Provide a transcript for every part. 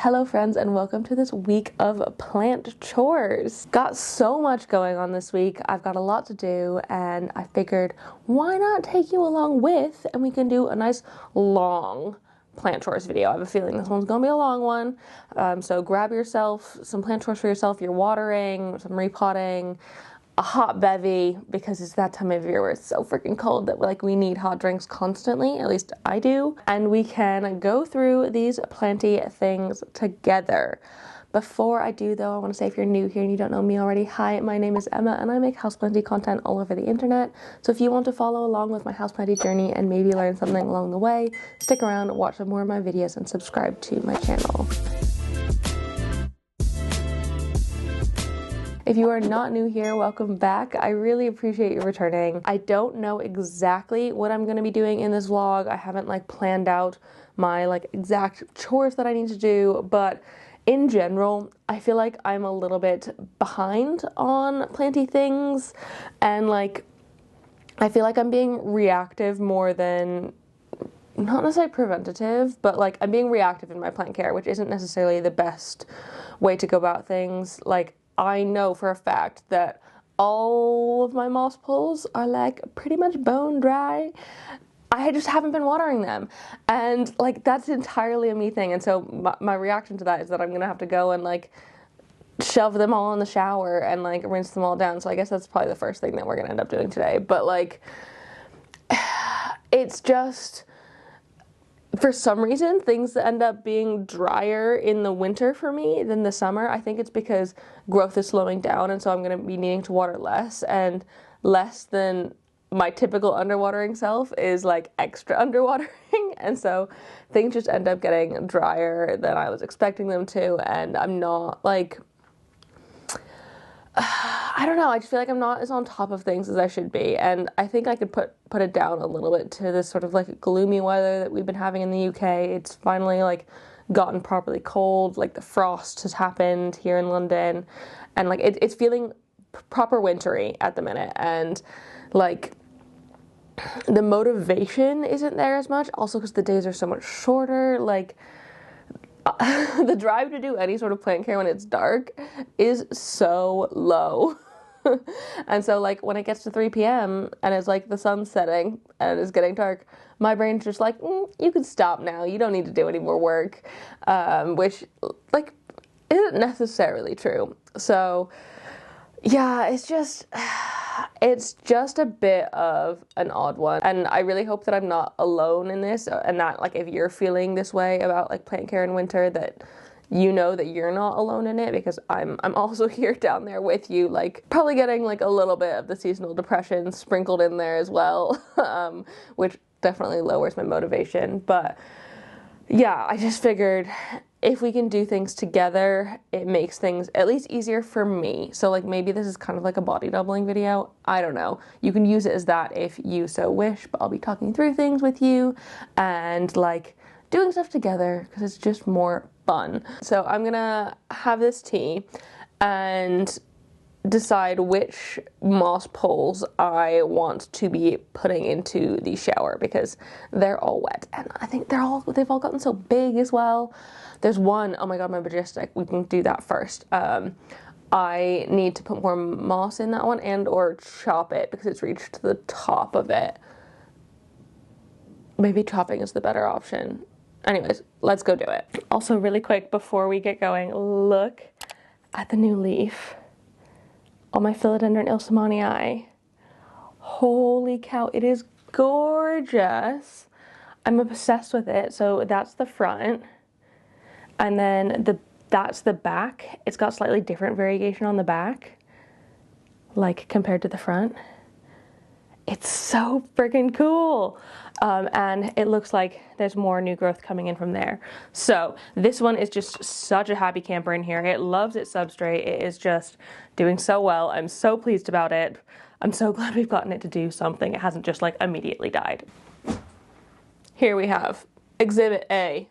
Hello friends, and welcome to this week of plant chores. Got so much going on this week. I've got a lot to do and I figured why not take you along with and we can do a nice long plant chores video. I have a feeling this one's gonna be a long one. So grab yourself some plant chores for yourself. You're watering, some repotting, a hot bevy, because it's that time of year where it's so freaking cold that we need hot drinks constantly, at least I do, and we can go through these planty things together. Before I do though, I want to say if you're new here and you don't know me already, hi, my name is Emma and I make houseplanty content all over the internet. So if you want to follow along with my houseplanty journey and maybe learn something along the way, stick around, watch some more of my videos and subscribe to my channel. If you are not new here, welcome back. I really appreciate you returning. I don't know exactly what I'm gonna be doing in this vlog. I haven't planned out my exact chores that I need to do, but in general, I feel like I'm a little bit behind on planty things, and I feel like I'm being reactive more than, not necessarily preventative, but I'm being reactive in my plant care, which isn't necessarily the best way to go about things. I know for a fact that all of my moss pools are pretty much bone dry. I just haven't been watering them, and that's entirely a me thing. And so my reaction to that is that I'm gonna have to go and shove them all in the shower and rinse them all down. So I guess that's probably the first thing that we're gonna end up doing today. But it's just, for some reason, things end up being drier in the winter for me than the summer. I think it's because growth is slowing down, and so I'm going to be needing to water less, and less than my typical underwatering self is extra underwatering, and so things just end up getting drier than I was expecting them to, and I'm not I don't know, I just feel like I'm not as on top of things as I should be, and I think I could put it down a little bit to this sort of gloomy weather that we've been having in the UK. It's finally gotten properly cold, the frost has happened here in London, and it's feeling proper wintry at the minute, and the motivation isn't there as much, also because the days are so much shorter. The drive to do any sort of plant care when it's dark is so low. And so when it gets to 3 p.m. and it's the sun's setting and it's getting dark, my brain's just you can stop now, you don't need to do any more work, which isn't necessarily true. So yeah, it's just a bit of an odd one, and I really hope that I'm not alone in this, and that if you're feeling this way about plant care in winter, that you know that you're not alone in it, because I'm also here down there with you, probably getting a little bit of the seasonal depression sprinkled in there as well, which definitely lowers my motivation. But yeah, I just figured if we can do things together, it makes things at least easier for me. So maybe this is kind of a body doubling video. I don't know. You can use it as that if you so wish, but I'll be talking through things with you and doing stuff together because it's just more fun. So I'm gonna have this tea and decide which moss poles I want to be putting into the shower, because they're all wet, and I think they've all gotten so big as well. There's one, oh my god, my majestic, we can do that first. I need to put more moss in that one and or chop it because it's reached the top of it. Maybe chopping is the better option. Anyways, let's go do it. Also, really quick before we get going, look at the new leaf on my Philodendron ilsamanii. Holy cow, it is gorgeous. I'm obsessed with it. So that's the front, and then that's the back. It's got slightly different variegation on the back, compared to the front. It's so freaking cool. And it looks like there's more new growth coming in from there. So this one is just such a happy camper in here. It loves its substrate. It is just doing so well. I'm so pleased about it. I'm so glad we've gotten it to do something. It hasn't just immediately died. Here we have Exhibit A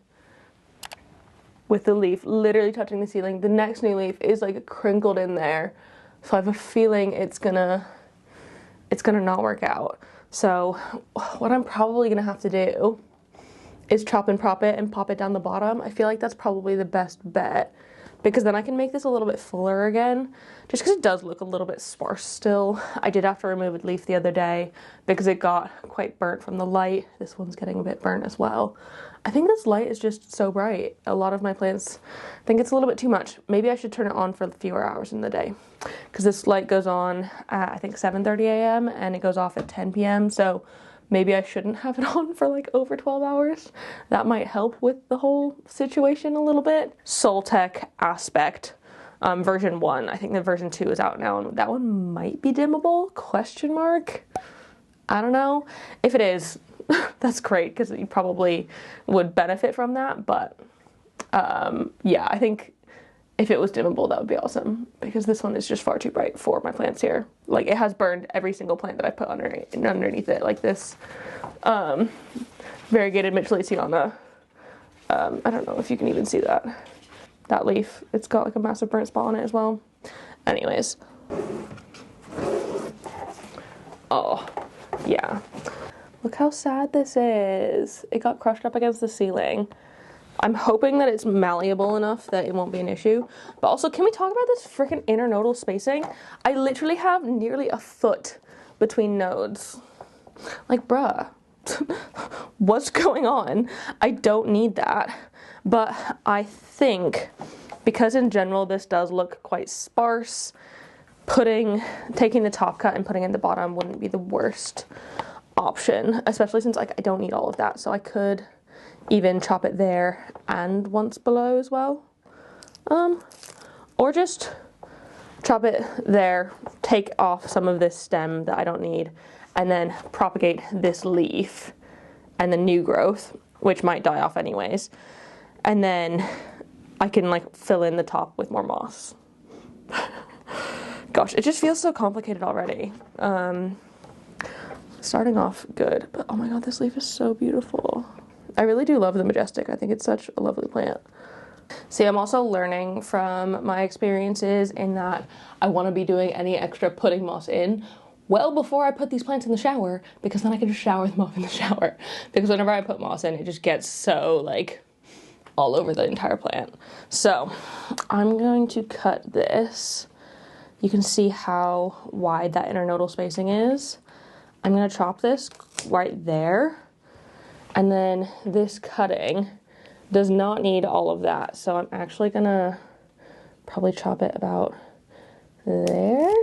with the leaf literally touching the ceiling. The next new leaf is crinkled in there. So I have a feeling it's gonna not work out. So what I'm probably gonna have to do is chop and prop it and pop it down the bottom. I feel like that's probably the best bet, because then I can make this a little bit fuller again, just because it does look a little bit sparse still. I did have to remove a leaf the other day because it got quite burnt from the light. This one's getting a bit burnt as well. I think this light is just so bright. A lot of my plants think it's a little bit too much. Maybe I should turn it on for fewer hours in the day, because this light goes on at I think 7:30 a.m. and it goes off at 10 p.m. So maybe I shouldn't have it on for like over 12 hours. That might help with the whole situation a little bit. Soltech Aspect, version 1. I think that version 2 is out now, and that one might be dimmable, question mark. I don't know. If it is, that's great, because you probably would benefit from that, but yeah, I think if it was dimmable, that would be awesome, because this one is just far too bright for my plants here. Like, it has burned every single plant that I put underneath it. Like this variegated Mitchellsiana. I don't know if you can even see that leaf. It's got like a massive burnt spot on it as well. Anyways. Oh, yeah. Look how sad this is. It got crushed up against the ceiling. I'm hoping that it's malleable enough that it won't be an issue. But also, can we talk about this freaking internodal spacing? I literally have nearly a foot between nodes. Like, bruh, what's going on? I don't need that. But I think, because in general this does look quite sparse, taking the top cut and putting it in the bottom wouldn't be the worst option, especially since like I don't need all of that. So I could even chop it there and once below as well, or just chop it there, take off some of this stem that I don't need, and then propagate this leaf and the new growth, which might die off anyways, and then I can like fill in the top with more moss. Gosh, it just feels so complicated already. Starting off good, but oh my god, this leaf is so beautiful. I really do love the Majestic. I think it's such a lovely plant. See, I'm also learning from my experiences in that I want to be doing any extra putting moss in well before I put these plants in the shower, because then I can just shower them off in the shower. Because whenever I put moss in, it just gets so like all over the entire plant. So I'm going to cut this. You can see how wide that internodal spacing is. I'm going to chop this right there. And then this cutting does not need all of that. So I'm actually going to probably chop it about there.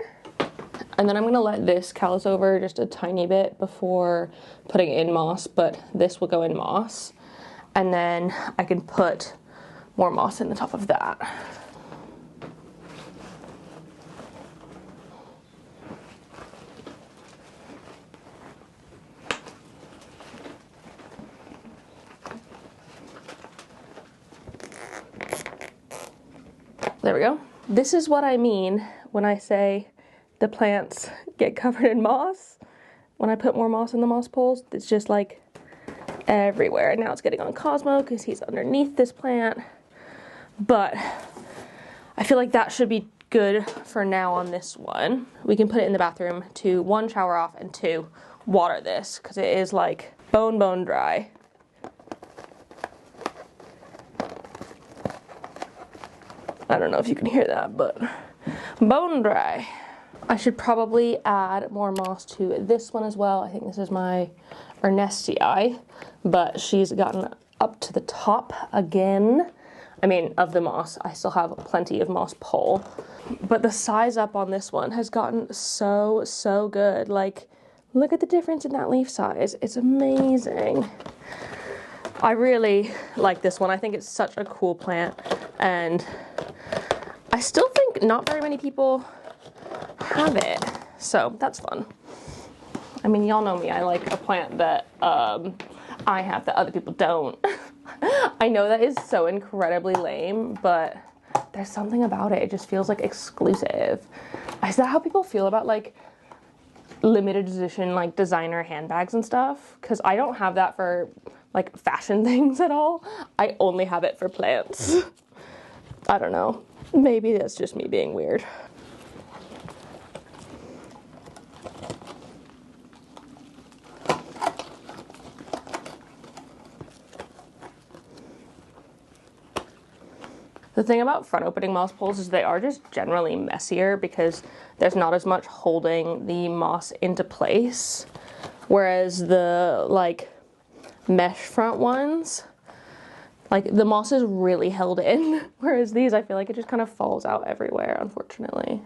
And then I'm going to let this callus over just a tiny bit before putting in moss, but this will go in moss. And then I can put more moss in the top of that. There we go. This is what I mean when I say the plants get covered in moss. When I put more moss in the moss poles, it's just like everywhere. And now it's getting on Cosmo because he's underneath this plant. But I feel like that should be good for now on this one. We can put it in the bathroom to 1, shower off, and 2, water this, because it is like bone dry. I don't know if you can hear that, but bone dry. I should probably add more moss to this one as well. I think this is my Ernestii, but she's gotten up to the top again. I mean, of the moss. I still have plenty of moss pole, but the size up on this one has gotten so good. Like, look at the difference in that leaf size. It's amazing. I really like this one. I think it's such a cool plant, and I still think not very many people have it, so that's fun. I mean, y'all know me. I like a plant that I have that other people don't. I know that is so incredibly lame, but there's something about it. It just feels like exclusive. Is that how people feel about like limited edition like designer handbags and stuff? Because I don't have that for like fashion things at all. I only have it for plants. I don't know. Maybe that's just me being weird. The thing about front opening moss poles is they are just generally messier because there's not as much holding the moss into place. Whereas the like mesh front ones, like the moss is really held in. Whereas these, I feel like it just kind of falls out everywhere, unfortunately.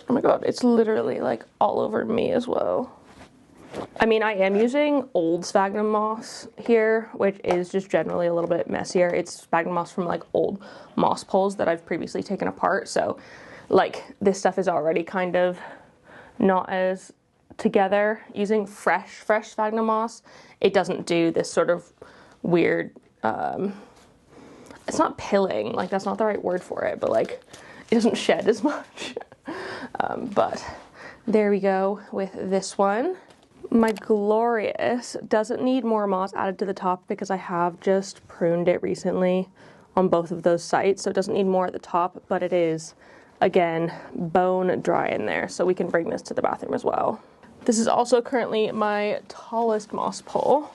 Oh my god, it's literally like all over me as well. I mean, I am using old sphagnum moss here, which is just generally a little bit messier. It's sphagnum moss from like old moss poles that I've previously taken apart. So like this stuff is already kind of not as together. Using fresh sphagnum moss, it doesn't do this sort of weird, it's not pilling, like that's not the right word for it, but like it doesn't shed as much. But there we go with this one. My Glorious doesn't need more moss added to the top because I have just pruned it recently on both of those sites, so it doesn't need more at the top, but it is, again, bone dry in there, so we can bring this to the bathroom as well. This is also currently my tallest moss pole.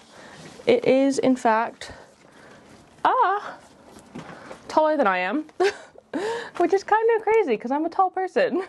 It is, in fact, taller than I am, which is kind of crazy because I'm a tall person.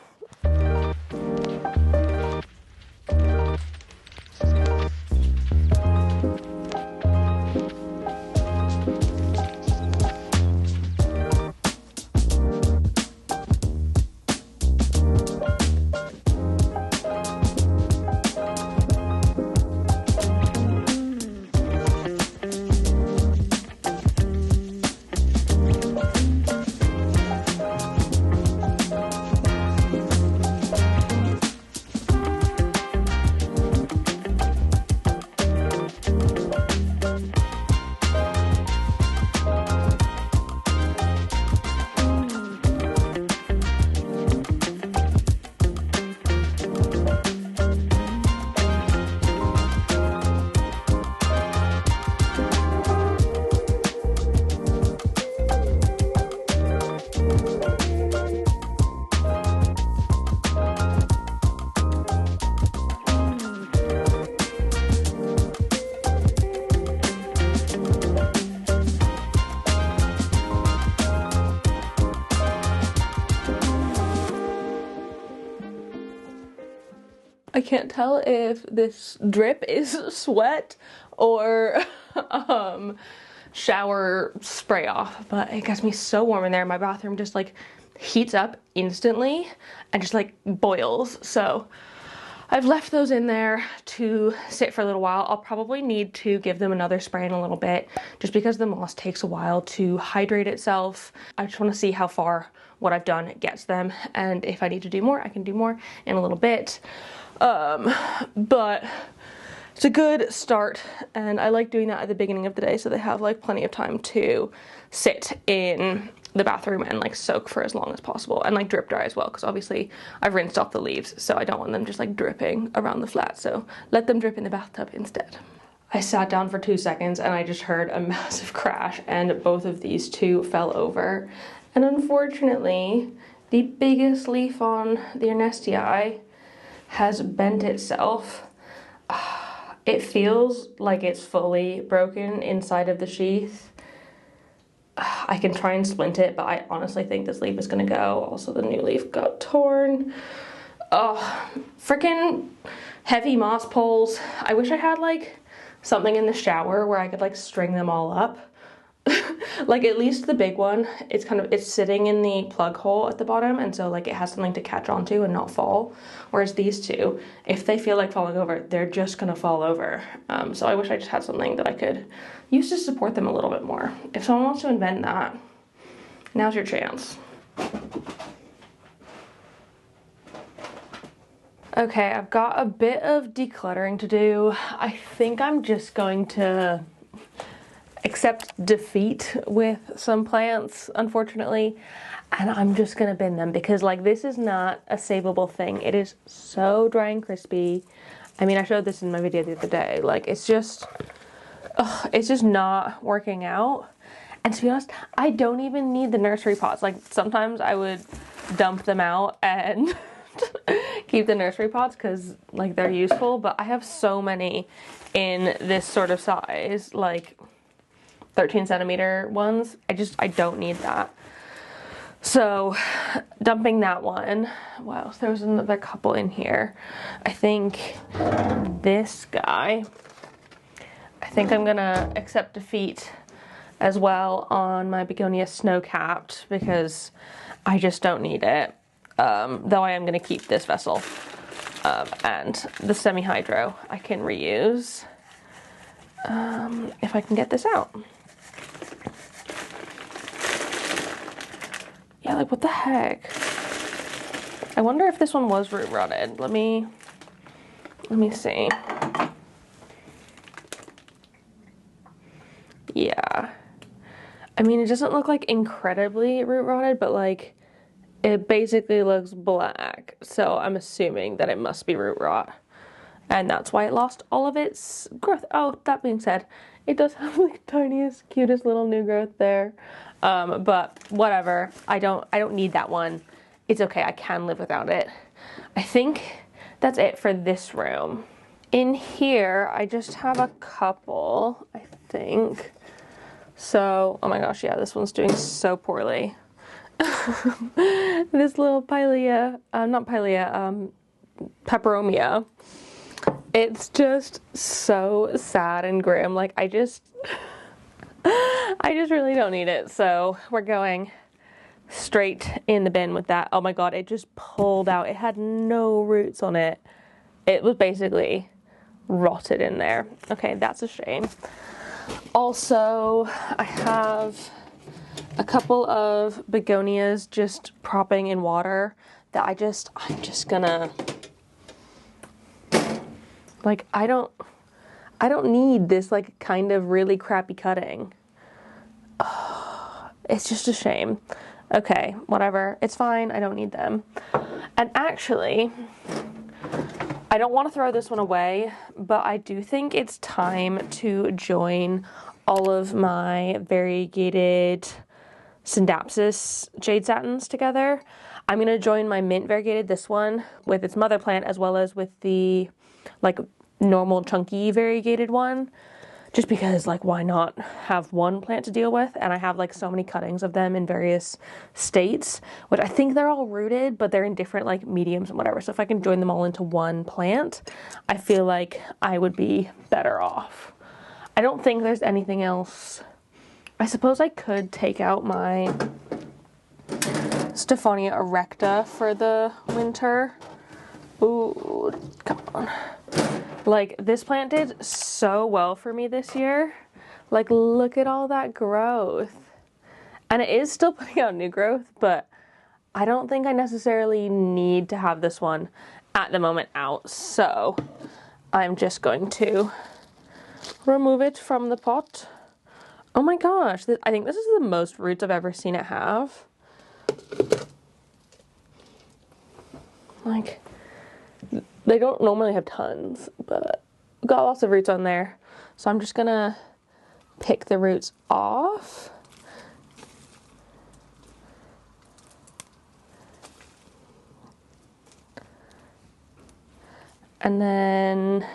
I can't tell if this drip is sweat or shower spray off, but it gets me so warm in there. My bathroom just like heats up instantly and just like boils. So I've left those in there to sit for a little while. I'll probably need to give them another spray in a little bit just because the moss takes a while to hydrate itself. I just want to see how far what I've done gets them, and if I need to do more, I can do more in a little bit. But it's a good start, and I like doing that at the beginning of the day so they have like plenty of time to sit in the bathroom and like soak for as long as possible, and like drip dry as well, because obviously I've rinsed off the leaves, so I don't want them just like dripping around the flat, so let them drip in the bathtub instead. I sat down for 2 seconds and I just heard a massive crash, and both of these two fell over, and unfortunately the biggest leaf on the Ernestii has bent itself. It feels like it's fully broken inside of the sheath. I can try and splint it, but I honestly think this leaf is gonna go. Also, the new leaf got torn. Oh, freaking heavy moss poles. I wish I had like something in the shower where I could like string them all up. Like at least the big one, it's sitting in the plug hole at the bottom, and so like it has something to catch onto and not fall. Whereas these two, if they feel like falling over, they're just gonna fall over. So I wish I just had something that I could use to support them a little bit more. If someone wants to invent that, now's your chance. Okay, I've got a bit of decluttering to do. I think I'm just going to accept defeat with some plants, unfortunately, and I'm just gonna bin them because like this is not a savable thing. It is so dry and crispy. I mean, I showed this in my video the other day. Like it's just not working out. And to be honest, I don't even need the nursery pots. Like sometimes I would dump them out and keep the nursery pots because like they're useful, but I have so many in this sort of size, like 13 centimeter ones. I don't need that. So dumping that one. Wow, so there was another couple in here. I think this guy, I think I'm gonna accept defeat as well on my begonia snow-capped because I just don't need it. Though I am gonna keep this vessel. And the semi-hydro I can reuse if I can get this out. Yeah, like what the heck? I wonder if this one was root rotted. Let me see. Yeah. I mean, it doesn't look like incredibly root rotted, but like it basically looks black. So I'm assuming that it must be root rot. And that's why it lost all of its growth. Oh, that being said, it does have like tiniest, cutest little new growth there. But whatever. I don't need that one. It's okay. I can live without it. I think that's it for this room. In here, I just have a couple, I think. So, oh my gosh, yeah, this one's doing so poorly. This little peperomia. It's just so sad and grim. Like, I just really don't need it. So we're going straight in the bin with that. Oh my God, it just pulled out. It had no roots on it. It was basically rotted in there. Okay, that's a shame. Also, I have a couple of begonias just propping in water that I'm just gonna, like, I don't need this like kind of really crappy cutting. Oh, it's just a shame. Okay, whatever. It's fine. I don't need them. And actually, I don't want to throw this one away, but I do think it's time to join all of my variegated Syndapsis jade satins together. I'm going to join my mint variegated, this one, with its mother plant, as well as with the like normal chunky variegated one. Just because, like, why not have one plant to deal with? And I have like so many cuttings of them in various states, which I think they're all rooted, but they're in different like mediums and whatever. So if I can join them all into one plant, I feel like I would be better off. I don't think there's anything else. I suppose I could take out my Stephania erecta for the winter. Ooh, come on. Like, this plant did so well for me this year. Like, look at all that growth. And it is still putting out new growth, but I don't think I necessarily need to have this one at the moment out. So I'm just going to remove it from the pot. Oh my gosh, I think this is the most roots I've ever seen it have. Like, they don't normally have tons, but got lots of roots on there. So I'm just gonna pick the roots off. And then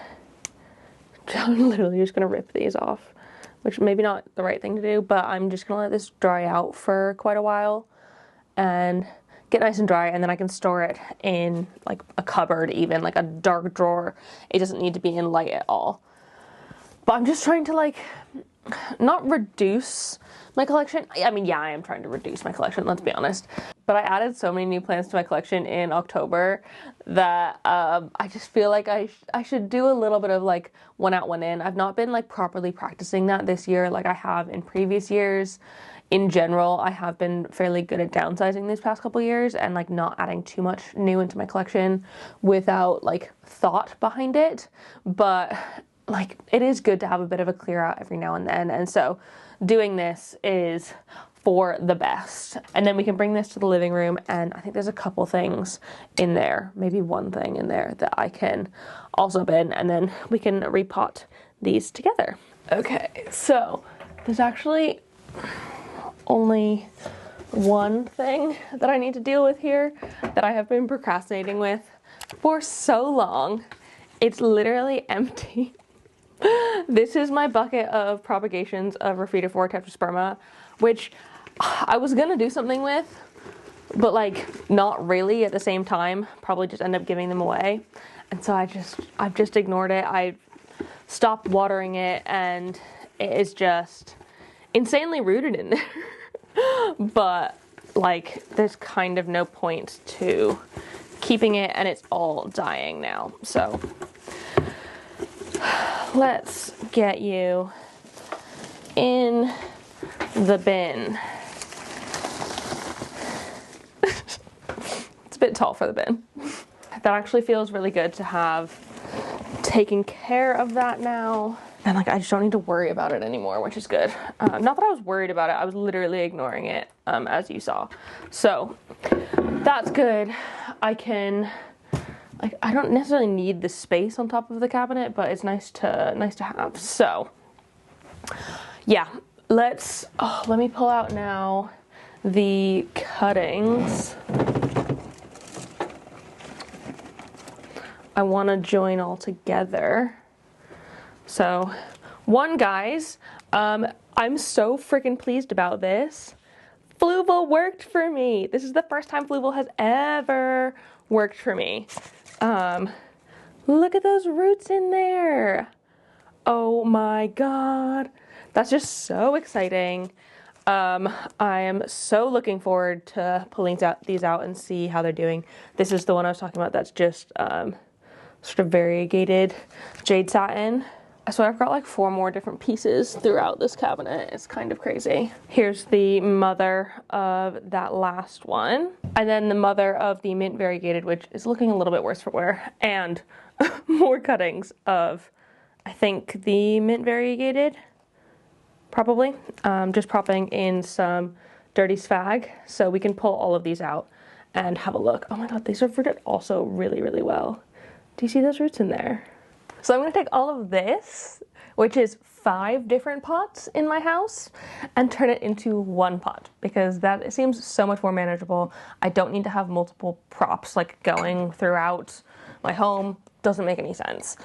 I'm literally just gonna rip these off, which maybe not the right thing to do, but I'm just gonna let this dry out for quite a while and get nice and dry, and then I can store it in like a cupboard, even like a dark drawer. It doesn't need to be in light at all. But I'm just trying to like not reduce my collection. I mean, yeah, I am trying to reduce my collection, let's be honest. But I added so many new plants to my collection in October that I just feel like I should do a little bit of like one out, one in. I've not been like properly practicing that this year like I have in previous years. In general, I have been fairly good at downsizing these past couple years and like not adding too much new into my collection without like thought behind it. But like, it is good to have a bit of a clear out every now and then. And so doing this is for the best. And then we can bring this to the living room, and I think there's a couple things in there, maybe one thing in there that I can also bin, and then we can repot these together. Okay, so there's actually only one thing that I need to deal with here that I have been procrastinating with for so long. It's literally empty. This is my bucket of propagations of Raphidophora tetrasperma, which I was gonna do something with, but like not really at the same time. Probably just end up giving them away. And so I've just ignored it. I stopped watering it, and it is just insanely rooted in there. But like there's kind of no point to keeping it, and it's all dying now. So let's get you in the bin. It's a bit tall for the bin. That actually feels really good to have taken care of that now. And like I just don't need to worry about it anymore, which is good. Not that I was worried about it, I was literally ignoring it, as you saw. So that's good. I can, like, I don't necessarily need the space on top of the cabinet, but it's nice to have. So yeah, let me pull out now the cuttings. I want to join all together. So, one, guys, I'm so freaking pleased about this. Fluval worked for me. This is the first time Fluval has ever worked for me. Look at those roots in there. Oh my God. That's just so exciting. I am so looking forward to pulling these out and see how they're doing. This is the one I was talking about that's just sort of variegated jade satin. So I've got like 4 more different pieces throughout this cabinet. It's kind of crazy. Here's the mother of that last one. And then the mother of the mint variegated, which is looking a little bit worse for wear. And more cuttings of, I think, the mint variegated, probably. Just popping in some dirty spag so we can pull all of these out and have a look. Oh my God, these are rooted also really, really well. Do you see those roots in there? So I'm going to take all of this, which is 5 different pots in my house, and turn it into 1 pot, because it seems so much more manageable. I don't need to have multiple props like going throughout my home. Doesn't make any sense.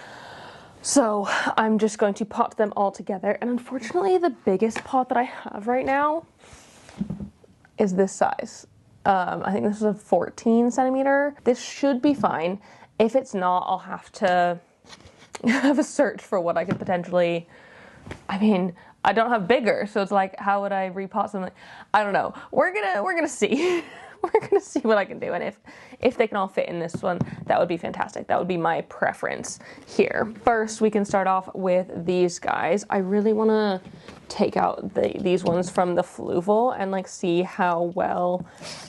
So I'm just going to pot them all together, and unfortunately the biggest pot that I have right now is this size. I think this is a 14 centimeter. This should be fine. If it's not, I'll have to have a search for what I could potentially, I mean, I don't have bigger, so it's like, how would I repot something? I don't know. We're gonna see. We're gonna see what I can do, and if they can all fit in this one, that would be fantastic. That would be my preference here. First, we can start off with these guys. I really want to take out these ones from the Fluval and like see how well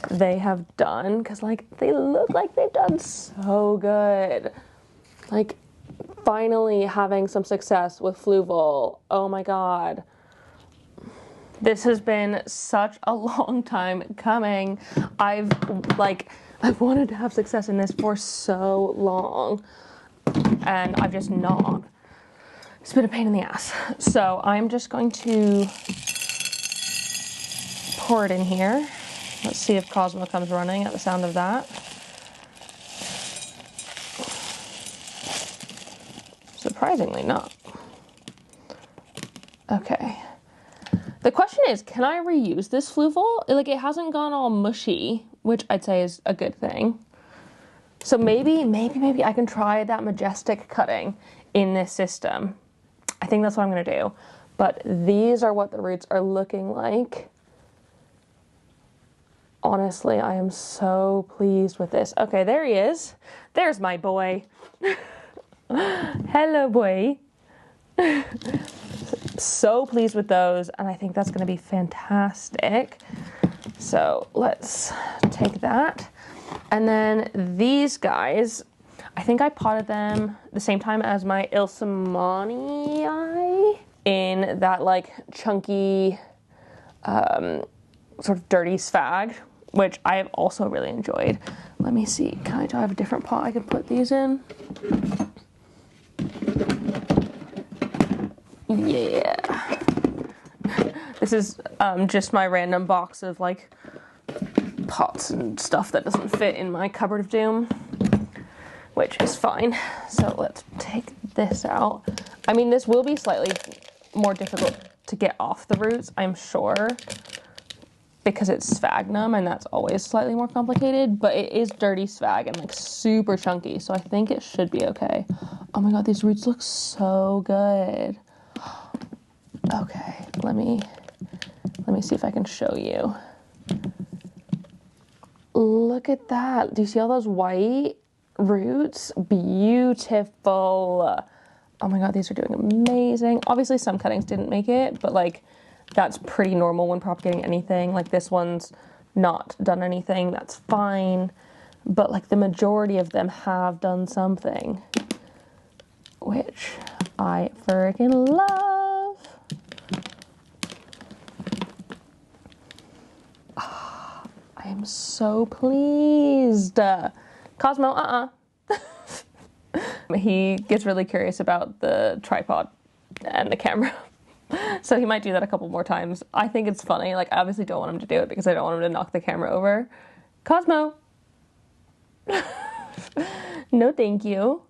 they have done, because like they look like they've done so good. Like finally having some success with Fluval. Oh my God. This has been such a long time coming. I've wanted to have success in this for so long, and I've just not. It's been a pain in the ass. So I'm just going to pour it in here. Let's see if Cosmo comes running at the sound of that. Surprisingly not. Okay. The question is, can I reuse this Fluval? Like, it hasn't gone all mushy, which I'd say is a good thing. So maybe I can try that majestic cutting in this system. I think that's what I'm gonna do. But these are what the roots are looking like. Honestly, I am so pleased with this. Okay, there he is. There's my boy. Hello, boy. So pleased with those, and I think that's going to be fantastic. So let's take that. And then these guys, I think I potted them the same time as my Ilsamanii in that like chunky sort of dirty spag, which I have also really enjoyed. Let me see, do I have a different pot I can put these in? Yeah. This is just my random box of like pots and stuff that doesn't fit in my cupboard of doom, which is fine. So let's take this out. I mean, this will be slightly more difficult to get off the roots, I'm sure, because it's sphagnum and that's always slightly more complicated, but it is dirty sphagnum and like super chunky, so I think it should be okay. Oh my god, these roots look so good. Okay, let me see if I can show you. Look at that. Do you see all those white roots? Beautiful. Oh my god, these are doing amazing. Obviously some cuttings didn't make it, but like that's pretty normal when propagating anything. Like this one's not done anything, that's fine. But like the majority of them have done something, which I freaking love. Oh, I am so pleased. Cosmo, He gets really curious about the tripod and the camera. So he might do that a couple more times. I think it's funny. Like, I obviously don't want him to do it because I don't want him to knock the camera over. Cosmo! No, thank you.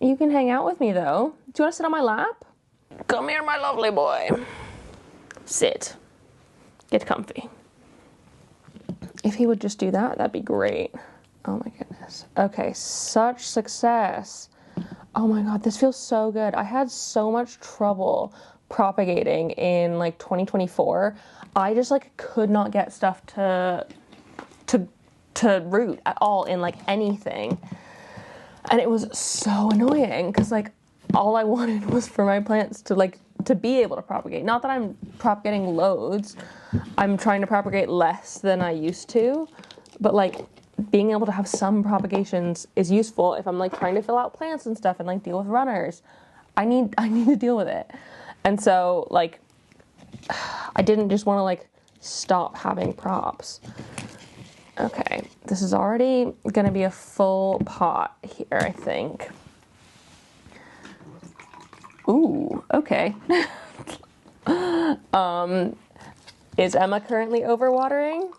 You can hang out with me, though. Do you want to sit on my lap? Come here, my lovely boy. Sit. Get comfy. If he would just do that, that'd be great. Oh my goodness. Okay, such success. Oh my god, this feels so good. I had so much trouble propagating in like 2024. I just like could not get stuff to root at all in like anything. And it was so annoying because like all I wanted was for my plants to be able to propagate. Not that I'm propagating loads. I'm trying to propagate less than I used to, but like being able to have some propagations is useful if I'm like trying to fill out plants and stuff and like deal with runners. I need to deal with it. And so like I didn't just want to like stop having props. Okay, this is already gonna be a full pot here, I think. Ooh, okay. Is Emma currently overwatering?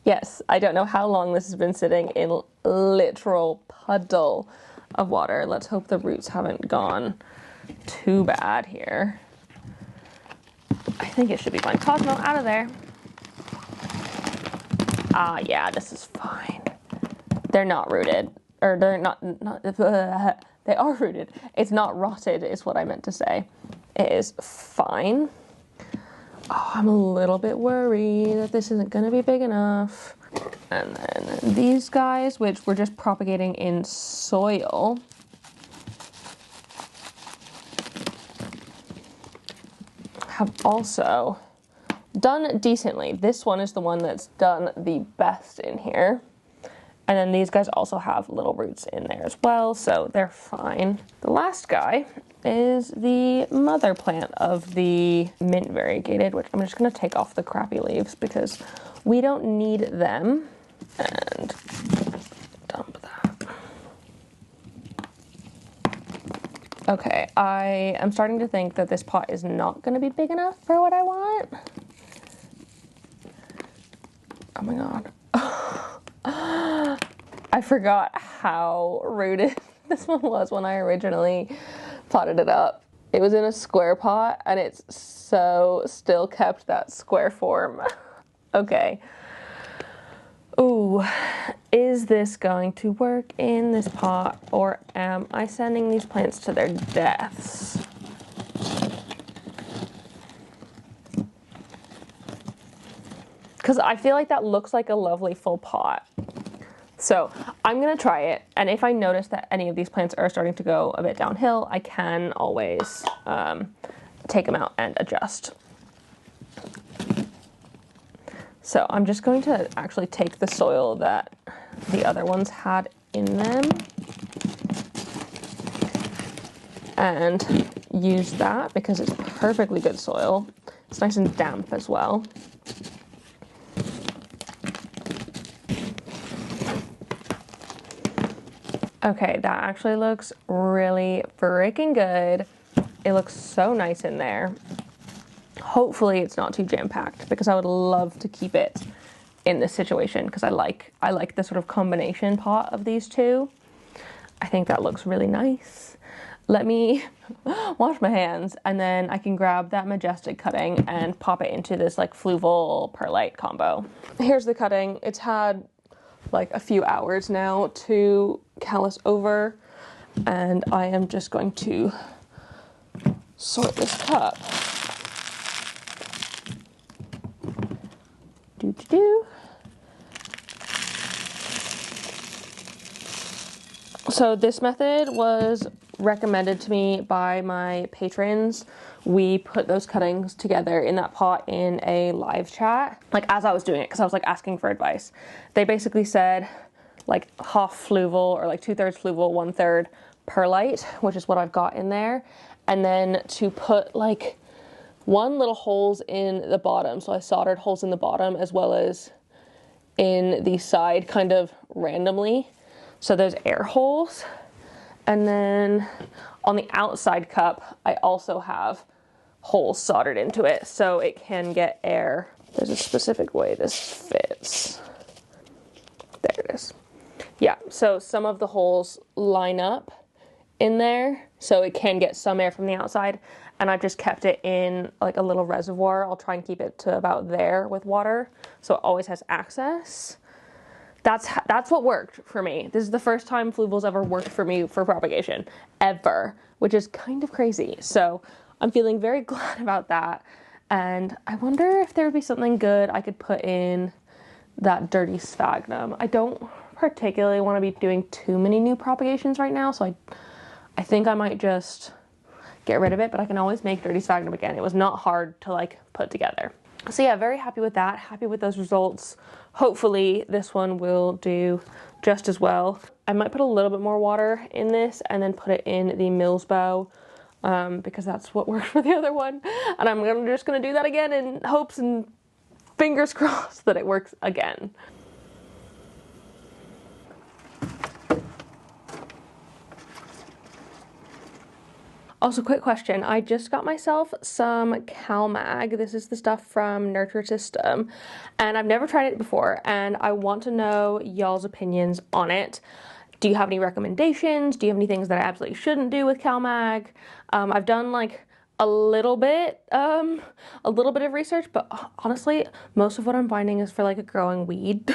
Yes, I don't know how long this has been sitting in literal puddle of water. Let's hope the roots haven't gone too bad here. I think it should be fine. Cosmo, out of there. Ah, yeah, this is fine. They're not rooted. Or they're not they are rooted. It's not rotted is what I meant to say. It is fine. Oh, I'm a little bit worried that this isn't gonna be big enough. And then these guys, which we're just propagating in soil. Have also done decently. This one is the one that's done the best in here. And then these guys also have little roots in there as well, so they're fine. The last guy is the mother plant of the mint variegated, which I'm just gonna take off the crappy leaves because we don't need them. And dump that. Okay, I am starting to think that this pot is not gonna be big enough for what I want. Oh my god. I forgot how rooted this one was when I originally potted it up. It was in a square pot and it's so still kept that square form. Okay. Ooh, is this going to work in this pot or am I sending these plants to their deaths? Because I feel like that looks like a lovely full pot. So I'm gonna try it, and if I notice that any of these plants are starting to go a bit downhill, I can always take them out and adjust. So I'm just going to actually take the soil that the other ones had in them and use that because it's perfectly good soil. It's nice and damp as well. Okay, that actually looks really freaking good. It looks so nice in there. Hopefully it's not too jam-packed because I would love to keep it in this situation because I like the sort of combination pot of these two. I think that looks really nice. let me wash my hands, and then I can grab that Majestic cutting and pop it into this like Fluval perlite combo. Here's the cutting. It's had like a few hours now to callus over, and I am just going to sort this cup. Do. So this method was recommended to me by my patrons. We put those cuttings together in that pot in a live chat, like as I was doing it, because I was like asking for advice. They basically said like half Fluval, or like 2/3 Fluval, 1/3 perlite, which is what I've got in there. And then to put like 1 little holes in the bottom. So I soldered holes in the bottom as well as in the side kind of randomly. So there's air holes. And then on the outside cup, I also have holes soldered into it so it can get air. There's a specific way this fits. There it is. Yeah, so some of the holes line up in there so it can get some air from the outside, and I've just kept it in like a little reservoir. I'll try and keep it to about there with water so it always has access. That's what worked for me. This is the first time Fluval's ever worked for me for propagation, ever, which is kind of crazy. So I'm feeling very glad about that. And I wonder if there would be something good I could put in that dirty sphagnum. I don't particularly want to be doing too many new propagations right now, so I think I might just get rid of it, but I can always make dirty sphagnum again. It was not hard to like put together. So yeah, very happy with that, happy with those results. Hopefully this one will do just as well. I might put a little bit more water in this and then put it in the Mills bow, because that's what worked for the other one. And I'm just gonna do that again in hopes and fingers crossed that it works again. Also, quick question. I just got myself some CalMag. This is the stuff from Nurture System, and I've never tried it before, and I want to know y'all's opinions on it. Do you have any recommendations? Do you have any things that I absolutely shouldn't do with CalMag? I've done like a little bit of research, but honestly, most of what I'm finding is for like a growing weed,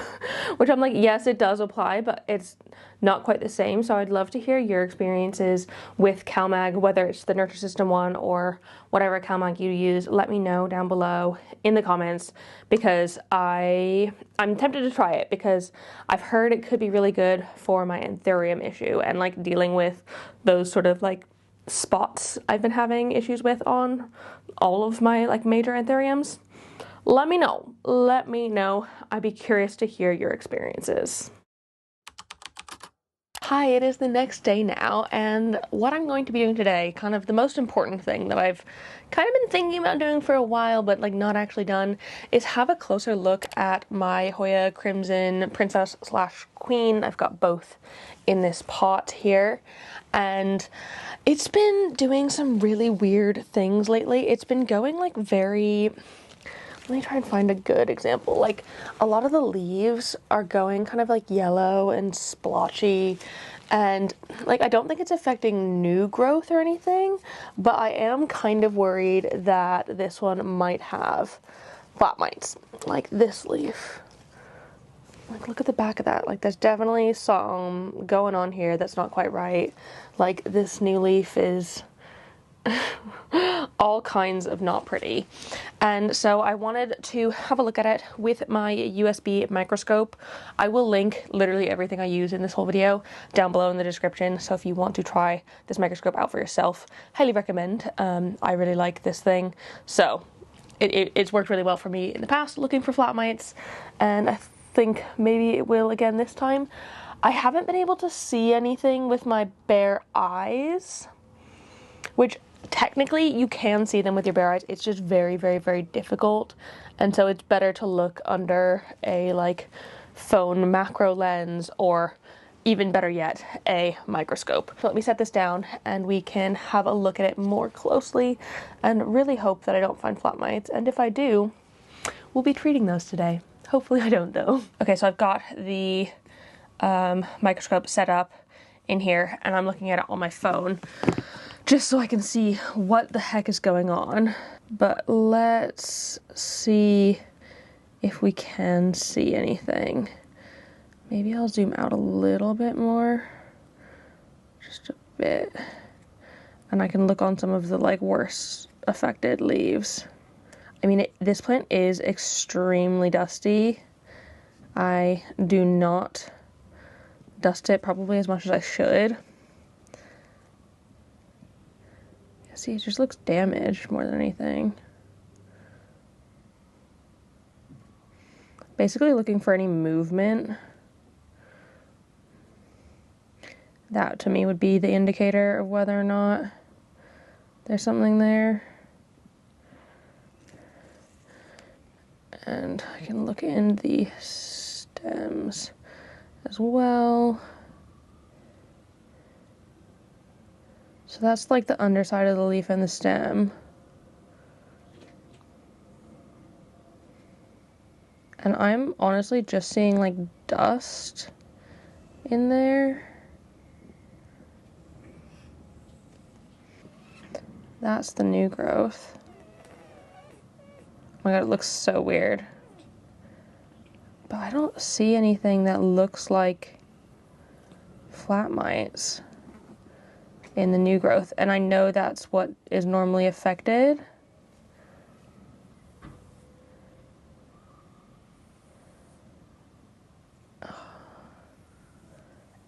which I'm like, yes, it does apply, but it's not quite the same. So I'd love to hear your experiences with CalMag, whether it's the Nurture System one or whatever CalMag you use. Let me know down below in the comments, because I'm tempted to try it because I've heard it could be really good for my anthurium issue and like dealing with those sort of like spots I've been having issues with on all of my like major anthuriums. Let me know. I'd be curious to hear your experiences. Hi, it is the next day now, and what I'm going to be doing today, kind of the most important thing that I've kind of been thinking about doing for a while but like not actually done, is have a closer look at my Hoya Crimson Princess / Queen. I've got both in this pot here, and it's been doing some really weird things lately. It's been going like very, let me try and find a good example. Like a lot of the leaves are going kind of like yellow and splotchy, and like I don't think it's affecting new growth or anything, but I am kind of worried that this one might have flat mites. Like this leaf. Like look at the back of that. Like there's definitely some going on here that's not quite right. Like this new leaf is all kinds of not pretty. And so I wanted to have a look at it with my USB microscope. I will link literally everything I use in this whole video down below in the description. So if you want to try this microscope out for yourself, highly recommend. I really like this thing. So it's worked really well for me in the past looking for flat mites, and I think maybe it will again this time. I haven't been able to see anything with my bare eyes, which technically you can see them with your bare eyes. It's just very, very, very difficult. And so it's better to look under a like phone macro lens, or even better yet, a microscope. So let me set this down and we can have a look at it more closely and really hope that I don't find flat mites. And if I do, we'll be treating those today. Hopefully I don't though. Okay, so I've got the microscope set up in here and I'm looking at it on my phone. just so I can see what the heck is going on. But let's see if we can see anything. Maybe I'll zoom out a little bit more, just a bit. And I can look on some of the like worse affected leaves. I mean, this plant is extremely dusty. I do not dust it probably as much as I should. See, it just looks damaged more than anything. Basically looking for any movement. That to me would be the indicator of whether or not there's something there. And I can look in the stems as well. So that's like the underside of the leaf and the stem. And I'm honestly just seeing like dust in there. That's the new growth. Oh my god, it looks so weird. But I don't see anything that looks like flat mites in the new growth. And I know that's what is normally affected.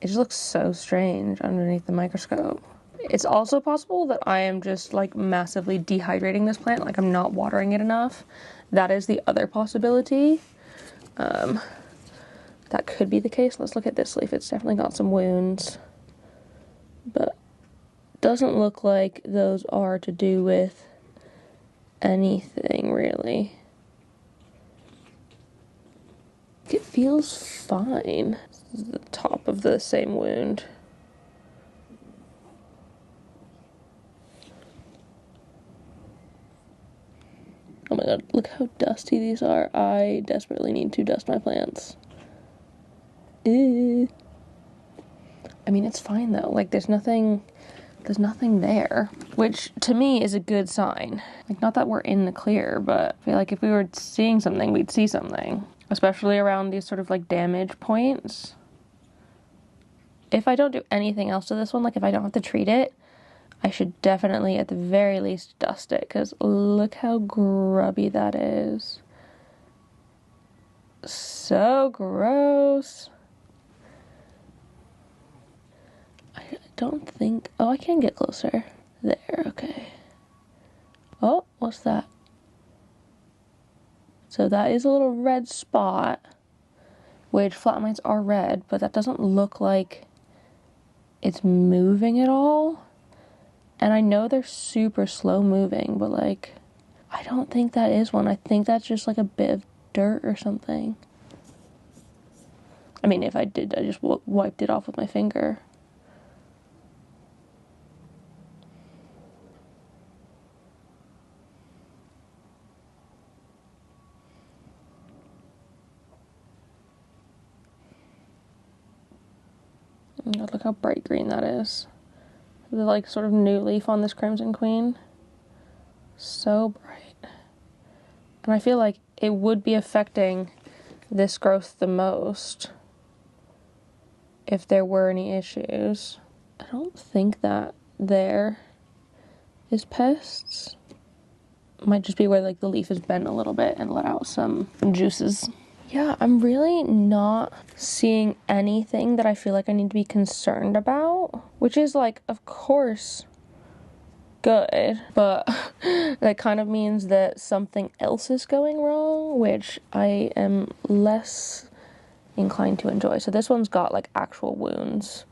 It just looks so strange underneath the microscope. It's also possible that I am just like massively dehydrating this plant, like I'm not watering it enough. That is the other possibility. That could be the case. Let's look at this leaf. It's definitely got some wounds, but doesn't look like those are to do with anything really. It feels fine. This is the top of the same wound. Oh my god, look how dusty these are. I desperately need to dust my plants. Ew. I mean, it's fine though. Like, there's nothing there, which to me is a good sign. Like, not that we're in the clear, but I feel like if we were seeing something, we'd see something. Especially around these sort of like damage points. If I don't do anything else to this one, like if I don't have to treat it, I should definitely at the very least dust it, because look how grubby that is. So gross. I don't think, oh, I can get closer. There, okay. Oh, what's that? So that is a little red spot, which flat mites are red, but that doesn't look like it's moving at all. And I know they're super slow moving, but like, I don't think that is one. I think that's just like a bit of dirt or something. I mean, if I did, I just wiped it off with my finger. God, look how bright green that is. The like sort of new leaf on this Crimson Queen. So bright. And I feel like it would be affecting this growth the most if there were any issues. I don't think that there is pests. Might just be where like the leaf is bent a little bit and let out some juices. Yeah, I'm really not seeing anything that I feel like I need to be concerned about, which is like, of course, good, but that kind of means that something else is going wrong, which I am less inclined to enjoy. So this one's got like actual wounds.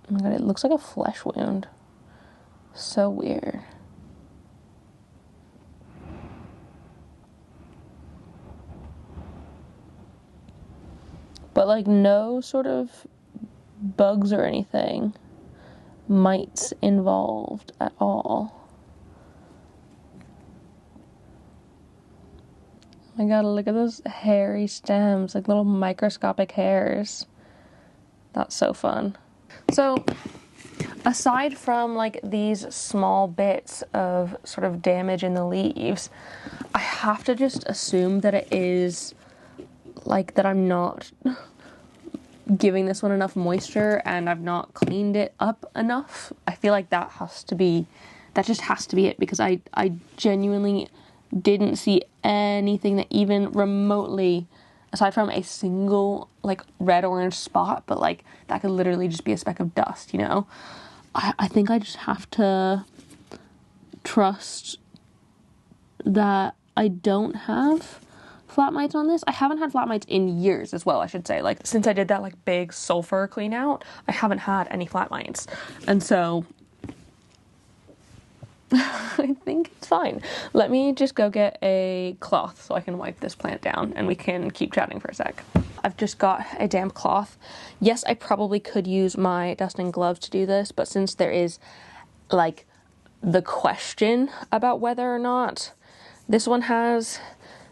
Oh my god, it looks like a flesh wound. So weird. But like no sort of bugs or anything, mites involved at all. Oh my god, look at those hairy stems, like little microscopic hairs. That's so fun. So aside from like these small bits of sort of damage in the leaves, I have to just assume that it is like that I'm not giving this one enough moisture and I've not cleaned it up enough. I feel like that just has to be it, because I genuinely didn't see anything that even remotely, aside from a single like red orange spot, but like that could literally just be a speck of dust, you know? I think I just have to trust that I don't have flat mites on this. I haven't had flat mites in years as well, I should say. Like, since I did that like big sulfur clean out, I haven't had any flat mites. And so I think it's fine. Let me just go get a cloth so I can wipe this plant down and we can keep chatting for a sec. I've just got a damp cloth. Yes, I probably could use my dusting gloves to do this, but since there is like the question about whether or not this one has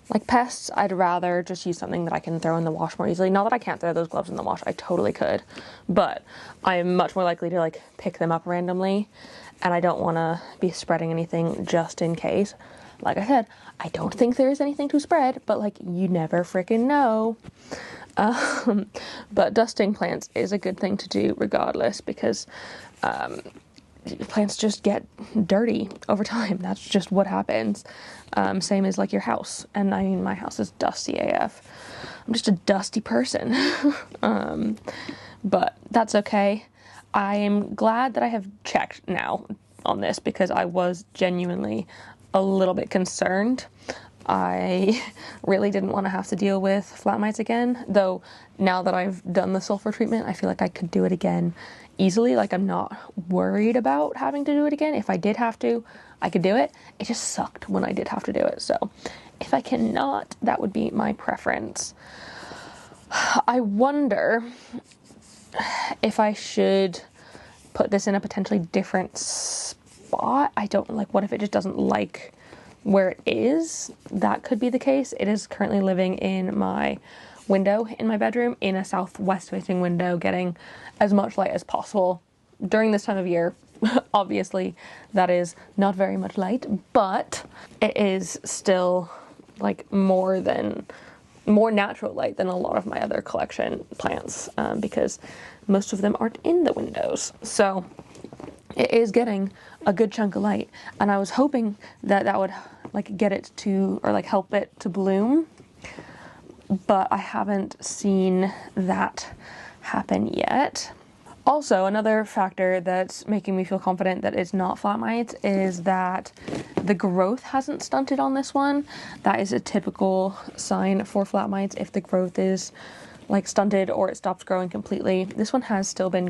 like pests, I'd rather just use something that I can throw in the wash more easily. Not that I can't throw those gloves in the wash, I totally could, but I'm much more likely to like pick them up randomly, and I don't want to be spreading anything just in case. Like I said, I don't think there is anything to spread, but like you never freaking know. But dusting plants is a good thing to do regardless, because plants just get dirty over time. That's just what happens. Same as like your house. And I mean, my house is dusty AF. I'm just a dusty person. But that's okay. I am glad that I have checked now on this, because I was genuinely a little bit concerned. I really didn't want to have to deal with flat mites again, though now that I've done the sulfur treatment, I feel like I could do it again easily. Like, I'm not worried about having to do it again. If I did have to, I could do it. It just sucked when I did have to do it. So if I cannot, that would be my preference. I wonder if I should put this in a potentially different spot. I don't like, what if it just doesn't like where it is? That could be the case. It is currently living in my window in my bedroom, in a southwest facing window, getting as much light as possible during this time of year. Obviously that is not very much light, but it is still like more natural light than a lot of my other collection plants, because most of them aren't in the windows. So it is getting a good chunk of light, and I was hoping that that would like get it to, or like help it to bloom, but I haven't seen that happen yet. Also, another factor that's making me feel confident that it's not flat mites is that the growth hasn't stunted on this one. That is a typical sign for flat mites, if the growth is like stunted or it stops growing completely. This one has still been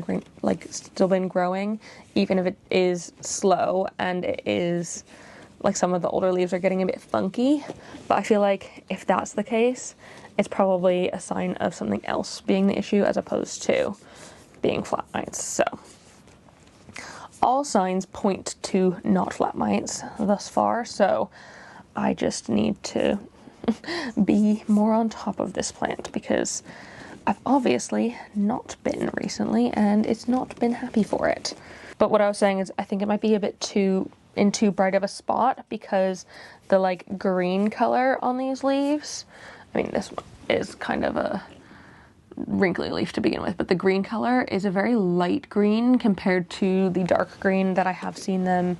growing, even if it is slow and it is like some of the older leaves are getting a bit funky. But I feel like if that's the case, it's probably a sign of something else being the issue as opposed to being flat mites. So all signs point to not flat mites thus far, so I just need to be more on top of this plant, because I've obviously not been recently and it's not been happy for it. But what I was saying is, I think it might be a bit too bright of a spot, because the like green color on these leaves, I mean, this one is kind of a wrinkly leaf to begin with, but the green color is a very light green compared to the dark green that I have seen them,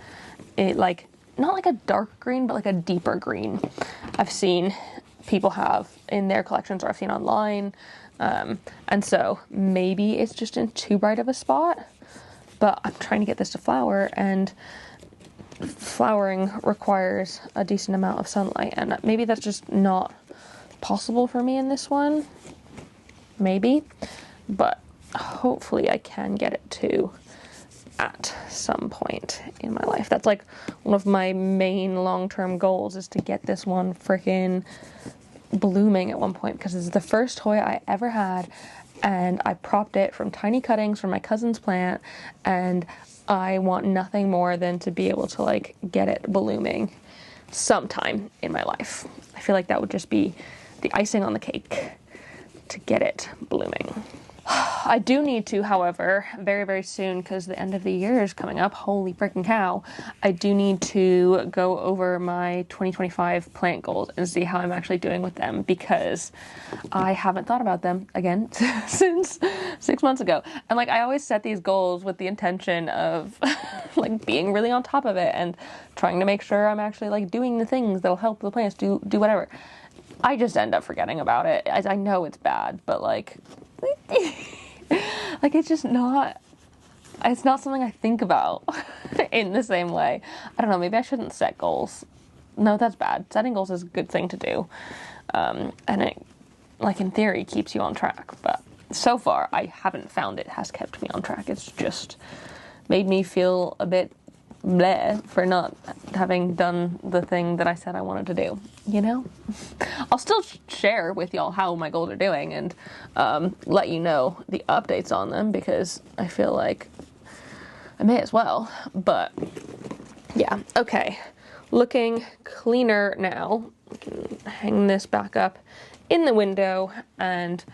like not like a dark green, but like a deeper green I've seen people have in their collections, or I've seen online. And so maybe it's just in too bright of a spot, but I'm trying to get this to flower, and flowering requires a decent amount of sunlight, and maybe that's just not possible for me in this one. Maybe, but hopefully I can get it to at some point in my life. That's like one of my main long-term goals, is to get this one freaking blooming at one point, because it's the first toy I ever had, and I propped it from tiny cuttings from my cousin's plant, and I want nothing more than to be able to like get it blooming sometime in my life. I feel like that would just be the icing on the cake to get it blooming. I do need to, however, very, very soon, because the end of the year is coming up. Holy freaking cow. I do need to go over my 2025 plant goals and see how I'm actually doing with them, because I haven't thought about them again since 6 months ago. And like, I always set these goals with the intention of like being really on top of it and trying to make sure I'm actually like doing the things that'll help the plants do whatever. I just end up forgetting about it. I know it's bad, but like like it's just not, it's not something I think about in the same way. I don't know, maybe I shouldn't set goals. No, that's bad. Setting goals is a good thing to do. And it, like in theory, keeps you on track. But so far, I haven't found it has kept me on track. It's just made me feel a bit bleh for not having done the thing that I said I wanted to do, you know? I'll still share with y'all how my goals are doing and let you know the updates on them, because I feel like I may as well. But yeah, okay. Looking cleaner now. I can hang this back up in the window and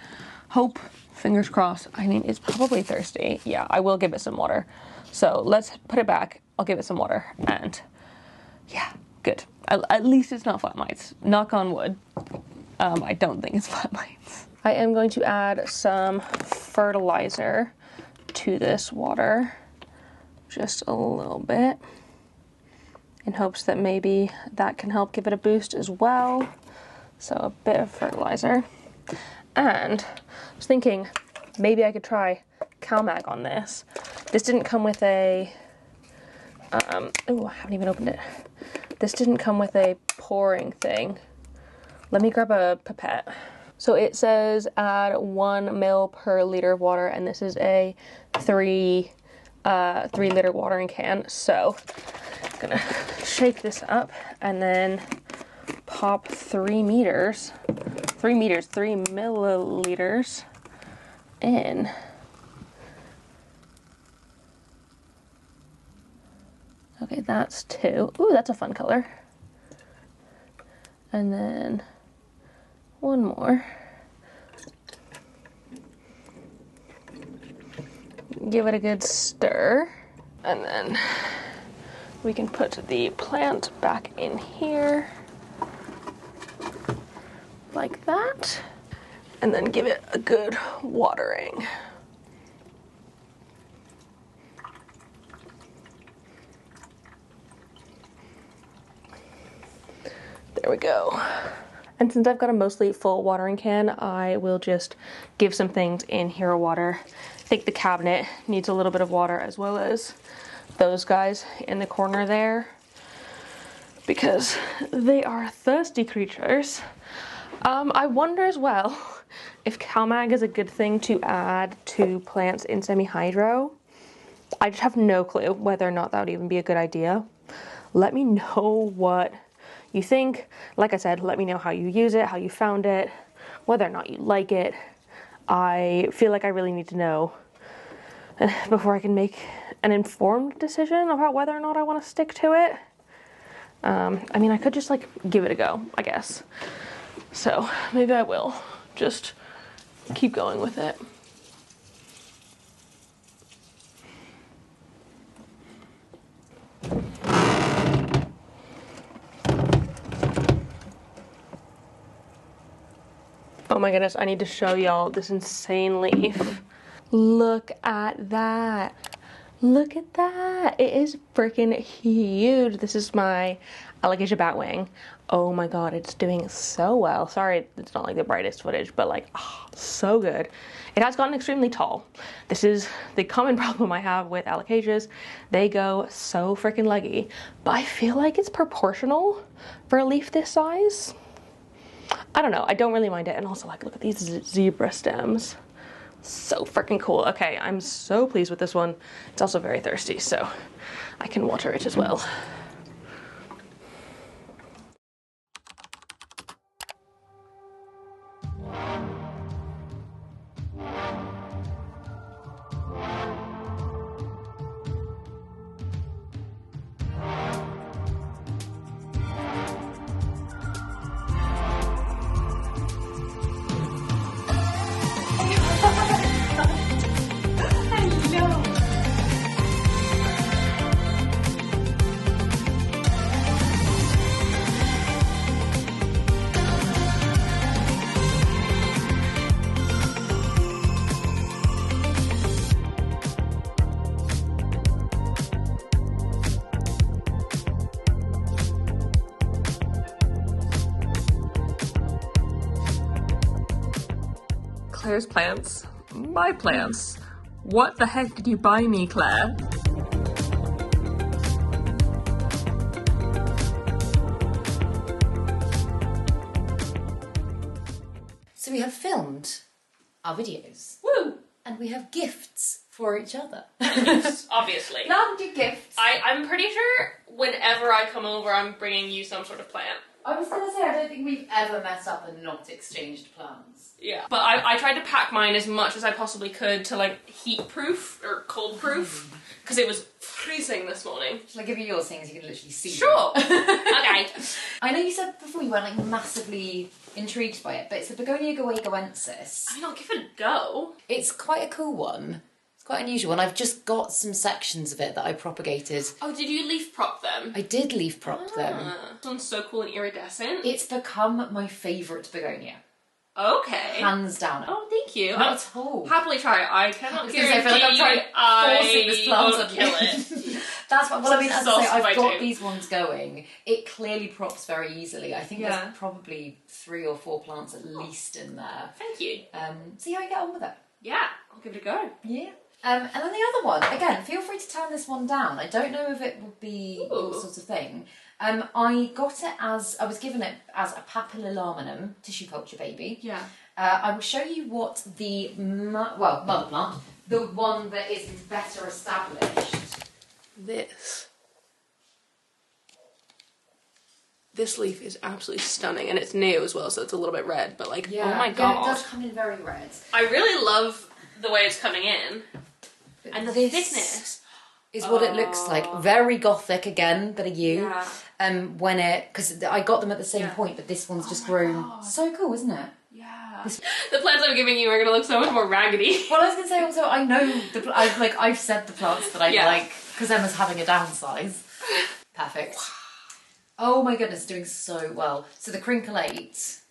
hope, fingers crossed. I mean, it's probably thirsty. Yeah, I will give it some water. So let's put it back. I'll give it some water, and yeah, good. At least it's not flat mites. Knock on wood. I don't think it's flat mites. I am going to add some fertilizer to this water, just a little bit, in hopes that maybe that can help give it a boost as well. So a bit of fertilizer. And I was thinking maybe I could try CalMag on this. This didn't come with a oh, I haven't even opened it. This didn't come with a pouring thing. Let me grab a pipette. So it says add 1 ml per liter of water, and this is a 3 liter watering can. So I'm gonna shake this up and then pop 3 milliliters in. Okay, that's 2. Ooh, that's a fun color. And then 1 more. Give it a good stir. And then we can put the plant back in here. Like that. And then give it a good watering. There we go. And since I've got a mostly full watering can, I will just give some things in hero water. I think the cabinet needs a little bit of water, as well as those guys in the corner there, because they are thirsty creatures. I wonder as well if CalMag is a good thing to add to plants in semi-hydro. I just have no clue whether or not that would even be a good idea. Let me know what you think. Like I said, let me know how you use it, how you found it, whether or not you like it. I feel like I really need to know before I can make an informed decision about whether or not I want to stick to it. I mean, I could just like give it a go, I guess. So maybe I will just keep going with it. Oh my goodness, I need to show y'all this insane leaf. Look at that. Look at that. It is freaking huge. This is my alocasia batwing. Oh my god, it's doing so well. Sorry, it's not like the brightest footage, but like, oh, so good. It has gotten extremely tall. This is the common problem I have with alocasias. They go so freaking leggy, but I feel like it's proportional for a leaf this size. I don't know, I don't really mind it. And also, like, look at these zebra stems. So freaking cool. Okay, I'm so pleased with this one. It's also very thirsty, so I can water it as well. Claire's plants. My plants. What the heck did you buy me, Claire? So we have filmed our videos. Woo! And we have gifts for each other. Obviously. Not do gifts. I'm pretty sure whenever I come over, I'm bringing you some sort of plant. I was going to say, I don't think we've ever met up and not exchanged plans. Yeah. But I tried to pack mine as much as I possibly could to like heat proof or cold proof because it was freezing this morning. Shall I give you yours things you can literally see? Sure. Okay. I know you said before you weren't like massively intrigued by it, but it's the begonia goensis. I mean, I'll give it a go. It's quite a cool one. It's quite unusual, and I've just got some sections of it that I propagated. Oh, did you leaf prop them? I did leaf prop them. This one's so cool and iridescent. It's become my favourite begonia. Okay. Hands down. Oh, thank you. Not at all. Happily try. I cannot guarantee I feel like I'm trying forcing this plant on kill you. it. That's what. Well, I mean, as I say, I've got do. these ones going. It clearly props very easily. I think Yeah. there's probably 3 or 4 plants at least in there. Thank you. See how you get on with it. Yeah, I'll give it a go. Yeah. And then the other one, again, feel free to turn this one down. I don't know if it would be your sort of thing. I got it I was given it as a papillomaminum tissue culture baby. Yeah. I will show you what the, mother plant, the one that is better established. This leaf is absolutely stunning, and it's new as well, so it's a little bit red, but like, Yeah, oh my god. it does come in very red. I really love the way it's coming in. And the thickness. Is what it looks like. Very gothic again, but you. Yeah. Because I got them at the same point, but this one's just grown. So cool, isn't it? Yeah. The plants I'm giving you are going to look so much more raggedy. Well, I was going to say also, I know, I've said the plants that I like, because Emma's having a downsize. Perfect. Oh my goodness, doing so well. So the crinklate,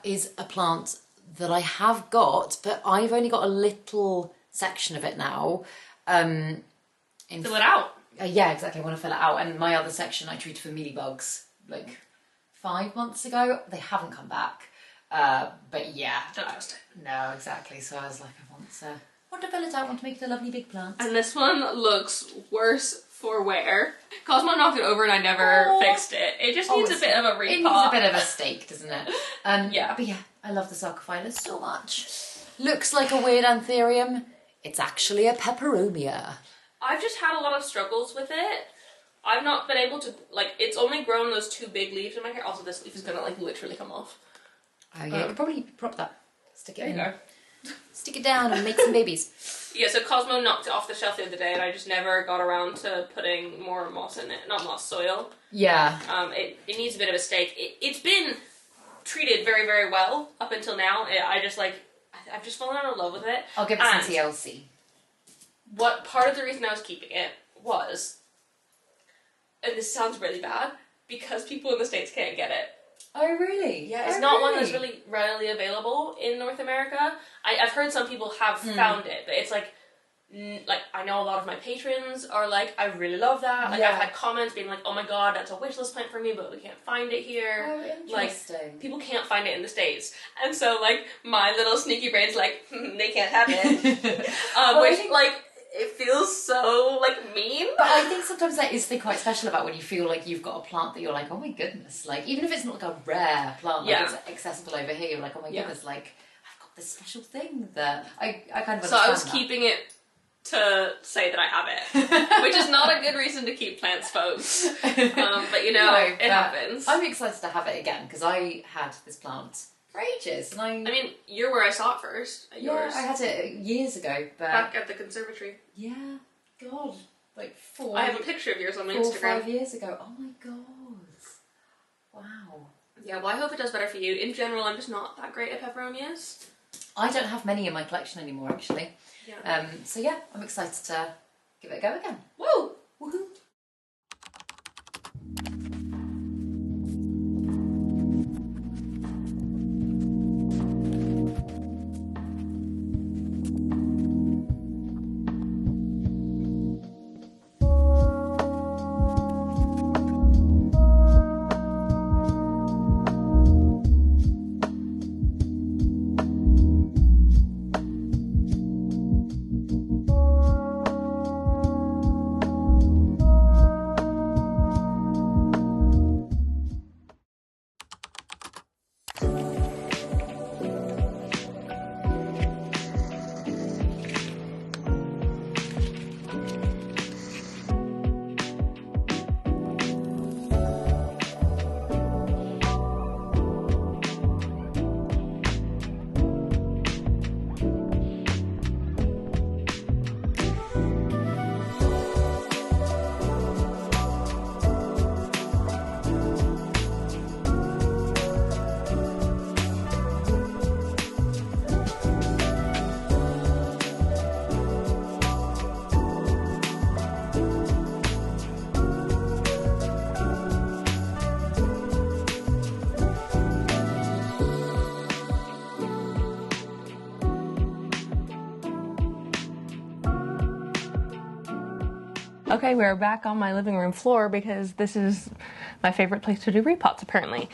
is a plant that I have got, but I've only got a little section of it now. Fill it out. Yeah, exactly. I want to fill it out. And my other section I treated for mealybugs like 5 months ago. They haven't come back. But yeah. Don't trust it. No, exactly. So I was like, I want to fill it out. I want to make it a lovely big plant. And this one looks worse for wear. Cosmo knocked it over and I never fixed it. It just needs a bit of a repot. It needs a bit of a stake, doesn't it? Yeah. But yeah, I love the sarcophyllus so much. Looks like a weird anthurium. It's actually a peperomia. I've just had a lot of struggles with it. I've not been able to, like, it's only grown those 2 big leaves in my hair. Also, this leaf is gonna, like, literally come off. Oh yeah, you could probably prop that. Stick it in. There you go. Stick it down and make some babies. Yeah, so Cosmo knocked it off the shelf the other day and I just never got around to putting more moss in it. Not moss, soil. Yeah. It needs a bit of a stake. It's been treated very, very well up until now. I've just fallen out of love with it. I'll give it some TLC. What part of the reason I was keeping it was, and this sounds really bad, because people in the States can't get it. Oh really? Yeah, it's not one that's really readily available in North America. I've heard some people have found it, but it's like I know a lot of my patrons are like, I really love that. Like I've had comments being like, oh my god, that's a wishlist plant for me, but we can't find it here. Oh, interesting. Like people can't find it in the States, and so like my little sneaky brain's like, they can't have it, which like. It feels so, like, mean. But I think sometimes that is the thing quite special about when you feel like you've got a plant that you're like, oh my goodness. Like, even if it's not like a rare plant, like it's accessible over here, you're like, oh my goodness, like, I've got this special thing that I kind of understand. So I was keeping it to say that I have it, which is not a good reason to keep plants, folks. But, you know, it happens. I'm excited to have it again, because I had this plant for ages, and I mean, you're where I saw it first. At yours. I had it years ago, but back at the conservatory. Yeah, God, like 4. I have a picture of yours on my 4 or Instagram. 5 years ago. Oh my god! Wow. Yeah, well, I hope it does better for you. In general, I'm just not that great at peperonias. I don't have many in my collection anymore, actually. Yeah. So yeah, I'm excited to give it a go again. Woo! Woohoo! Okay, we're back on my living room floor because this is my favorite place to do repots apparently.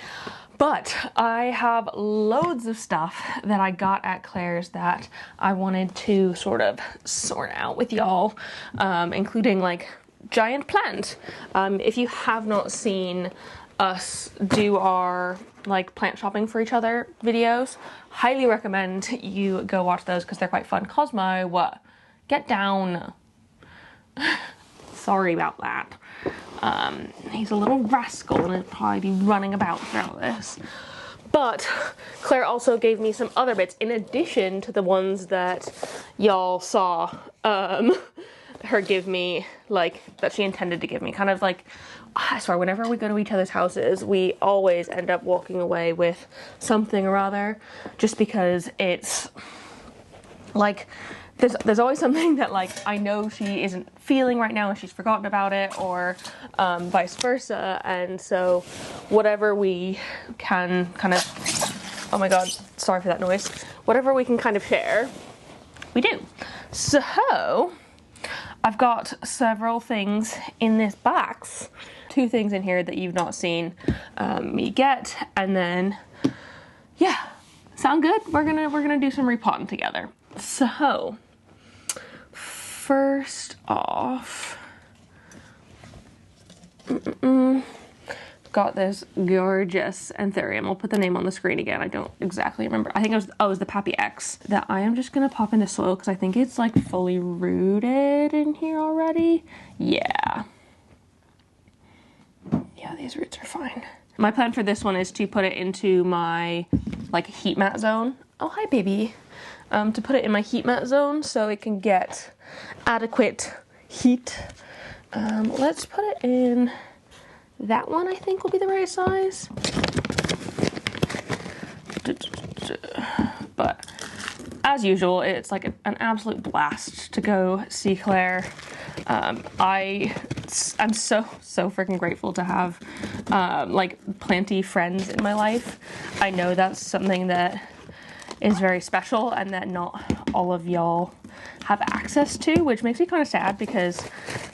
But I have loads of stuff that I got at Claire's that I wanted to sort of sort out with y'all, including like giant plant. If you have not seen us do our like plant shopping for each other videos, highly recommend you go watch those because they're quite fun. Cosmo, what? Get down. Sorry about that. He's a little rascal and he'll probably be running about throughout this. But Claire also gave me some other bits in addition to the ones that y'all saw her give me, like, that she intended to give me. Kind of like, I swear, whenever we go to each other's houses, we always end up walking away with something or other, just because it's, like, there's always something that, like, I know she isn't feeling right now and she's forgotten about it, or vice versa, and so whatever we can kind of, oh my god, sorry for that noise, whatever we can kind of share, we do. So, I've got several things in this box, 2 things in here that you've not seen me get, and then, yeah, sound good? We're gonna do some repotting together. So, first off, got this gorgeous anthurium. I'll put the name on the screen again. I don't exactly remember. I think it was the Pappy X that I am just gonna pop into soil because I think it's like fully rooted in here already. Yeah. Yeah, these roots are fine. My plan for this one is to put it into my like heat mat zone. Oh, hi baby. To put it in my heat mat zone so it can get adequate heat. Let's put it in that one. I think will be the right size. But as usual, it's like an absolute blast to go see Claire. I'm so freaking grateful to have like planty friends in my life. I know that's something that is very special and that not all of y'all have access to, which makes me kind of sad because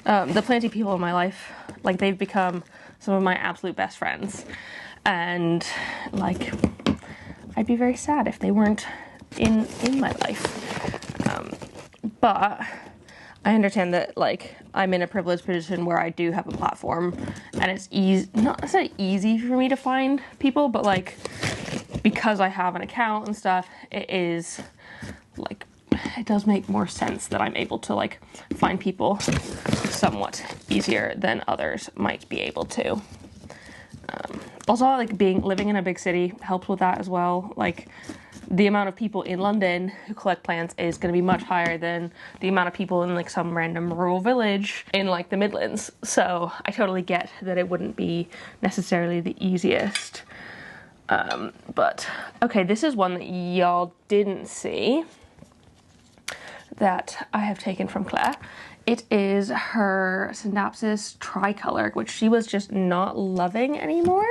the planty people in my life, like, they've become some of my absolute best friends, and like I'd be very sad if they weren't in my life. But I understand that, like, I'm in a privileged position where I do have a platform and it's not necessarily easy for me to find people, but like, because I have an account and stuff, it is like, it does make more sense that I'm able to like find people somewhat easier than others might be able to. Also, like, living in a big city helps with that as well. Like, the amount of people in London who collect plants is going to be much higher than the amount of people in like some random rural village in like the Midlands. So I totally get that it wouldn't be necessarily the easiest. But okay, this is one that y'all didn't see that I have taken from Claire. It is her Synapsis tricolor, which she was just not loving anymore,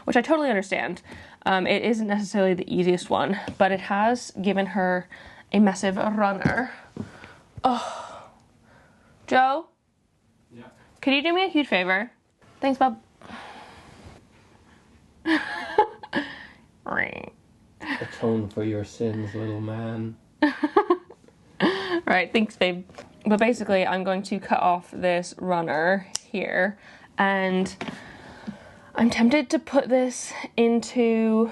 which I totally understand. It isn't necessarily the easiest one, but it has given her a massive runner. Oh, Joe? Yeah? Could you do me a huge favor? Thanks, bub. Atone for your sins, little man. Alright, thanks, babe. But basically, I'm going to cut off this runner here, and I'm tempted to put this into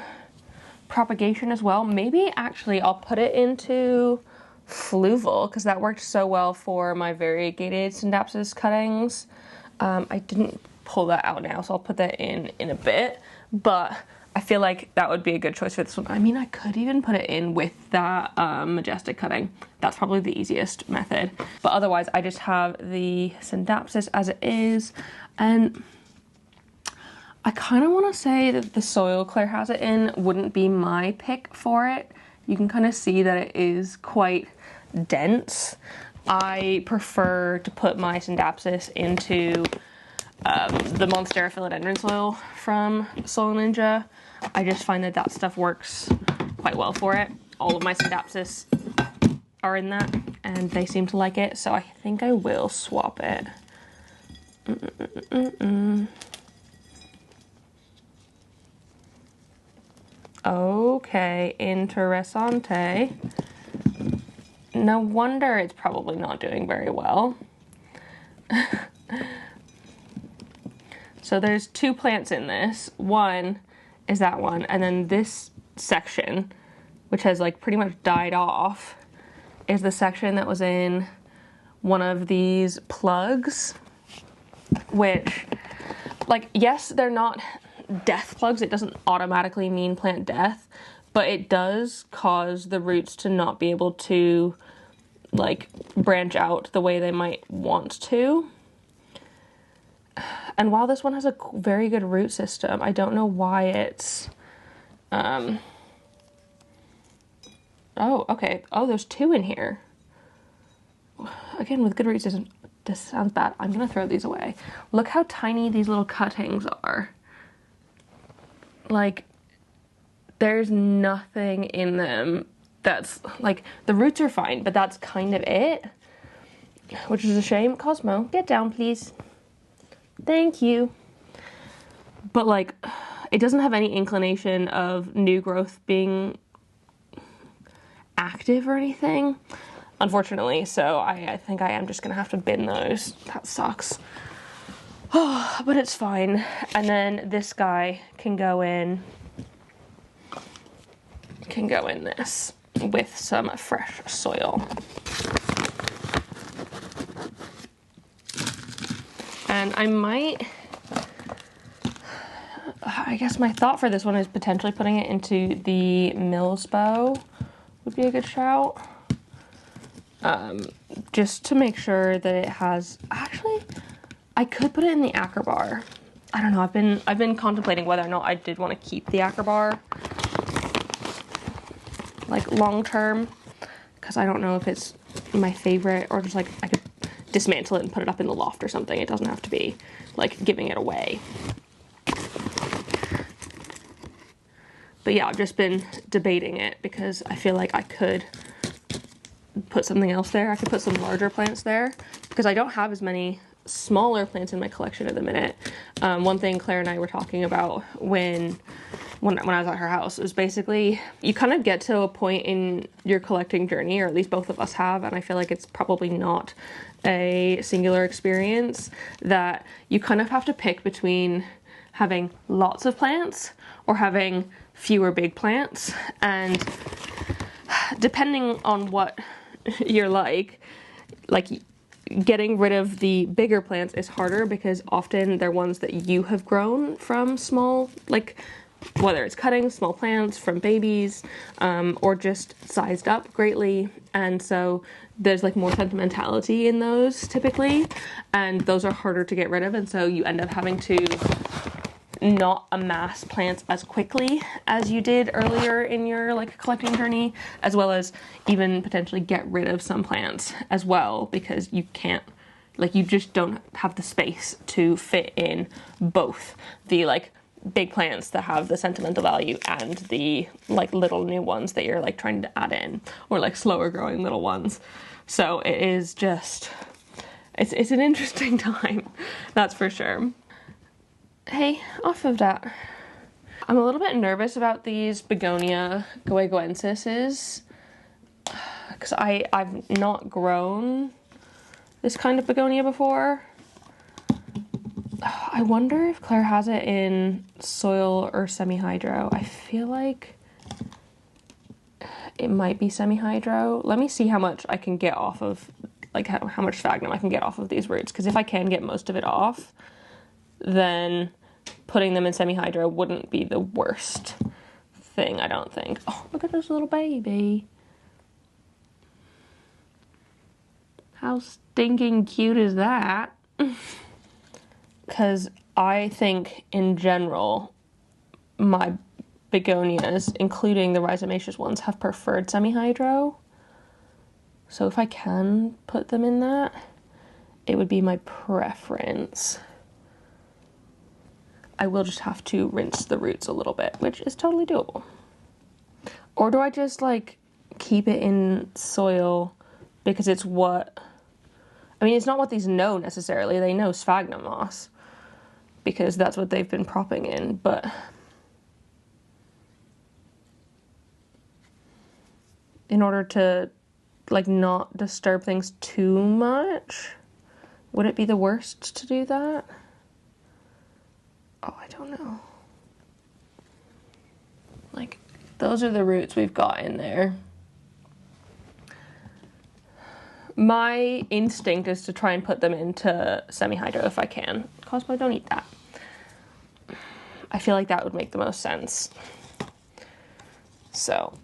propagation as well. Maybe, actually, I'll put it into fluval, because that worked so well for my variegated Synapsis cuttings. I didn't pull that out now, so I'll put that in a bit, but I feel like that would be a good choice for this one. I mean, I could even put it in with that majestic cutting. That's probably the easiest method. But otherwise, I just have the Synapsis as it is. And I kind of want to say that the soil Claire has it in wouldn't be my pick for it. You can kind of see that it is quite dense. I prefer to put my Synapsis into the Monstera philodendron soil from Soil Ninja. I just find that that stuff works quite well for it. All of my Synapsis are in that, and they seem to like it, so I think I will swap it. Okay, interessante. No wonder it's probably not doing very well. So there's 2 plants in this. One is that one, and then this section, which has like pretty much died off, is the section that was in one of these plugs, which, like, yes, they're not death plugs. It doesn't automatically mean plant death, but it does cause the roots to not be able to, like, branch out the way they might want to. And while this one has a very good root system, I don't know why it's, oh, okay. Oh, there's 2 in here. Again, with good root system. This sounds bad. I'm gonna throw these away. Look how tiny these little cuttings are. Like, there's nothing in them that's, like, the roots are fine, but that's kind of it. Which is a shame. Cosmo, get down, please. Thank you. But, like, it doesn't have any inclination of new growth being active or anything, unfortunately, so I think I am just gonna have to bin those. That sucks. Oh, but it's fine. And then this guy can go in this with some fresh soil. And I guess my thought for this one is potentially putting it into the Millspo would be a good shout. Just to make sure that it has, actually, I could put it in the Acrobar. I don't know, I've been contemplating whether or not I did want to keep the Acrobar, like, long term, because I don't know if it's my favorite, or just, like, I could dismantle it and put it up in the loft or something. It doesn't have to be, like, giving it away. But yeah, I've just been debating it because I feel like I could put something else there. I could put some larger plants there because I don't have as many smaller plants in my collection at the minute. One thing Claire and I were talking about when I was at her house is basically you kind of get to a point in your collecting journey, or at least both of us have, and I feel like it's probably not a singular experience, that you kind of have to pick between having lots of plants or having fewer big plants. And depending on what you're like getting rid of the bigger plants is harder because often they're ones that you have grown from small, like whether it's cutting small plants from babies, or just sized up greatly. And so there's like more sentimentality in those typically, and those are harder to get rid of. And so you end up having to not amass plants as quickly as you did earlier in your like collecting journey, as well as even potentially get rid of some plants as well, because you can't, like, you just don't have the space to fit in both the like big plants that have the sentimental value and the like little new ones that you're like trying to add in, or like slower growing little ones. So it is just, it's an interesting time, that's for sure. Hey, off of that. I'm a little bit nervous about these begonia gueguenses because I've not grown this kind of begonia before. I wonder if Claire has it in soil or semi-hydro. I feel like it might be semi-hydro. Let me see how much I can get off of, like how much sphagnum I can get off of these roots, because if I can get most of it off, then putting them in semi-hydro wouldn't be the worst thing, I don't think. Oh, look at this little baby. How stinking cute is that? Because I think, in general, my begonias, including the rhizomaceous ones, have preferred semi-hydro. So if I can put them in that, it would be my preference. I will just have to rinse the roots a little bit, which is totally doable. Or do I just, like, keep it in soil because it's what I mean, it's not what these know necessarily. They know sphagnum moss because that's what they've been propping in, but in order to, like, not disturb things too much, would it be the worst to do that? Oh, I don't know. Like, those are the roots we've got in there. My instinct is to try and put them into semi-hydro if I can. Cosmo, don't eat that. I feel like that would make the most sense. So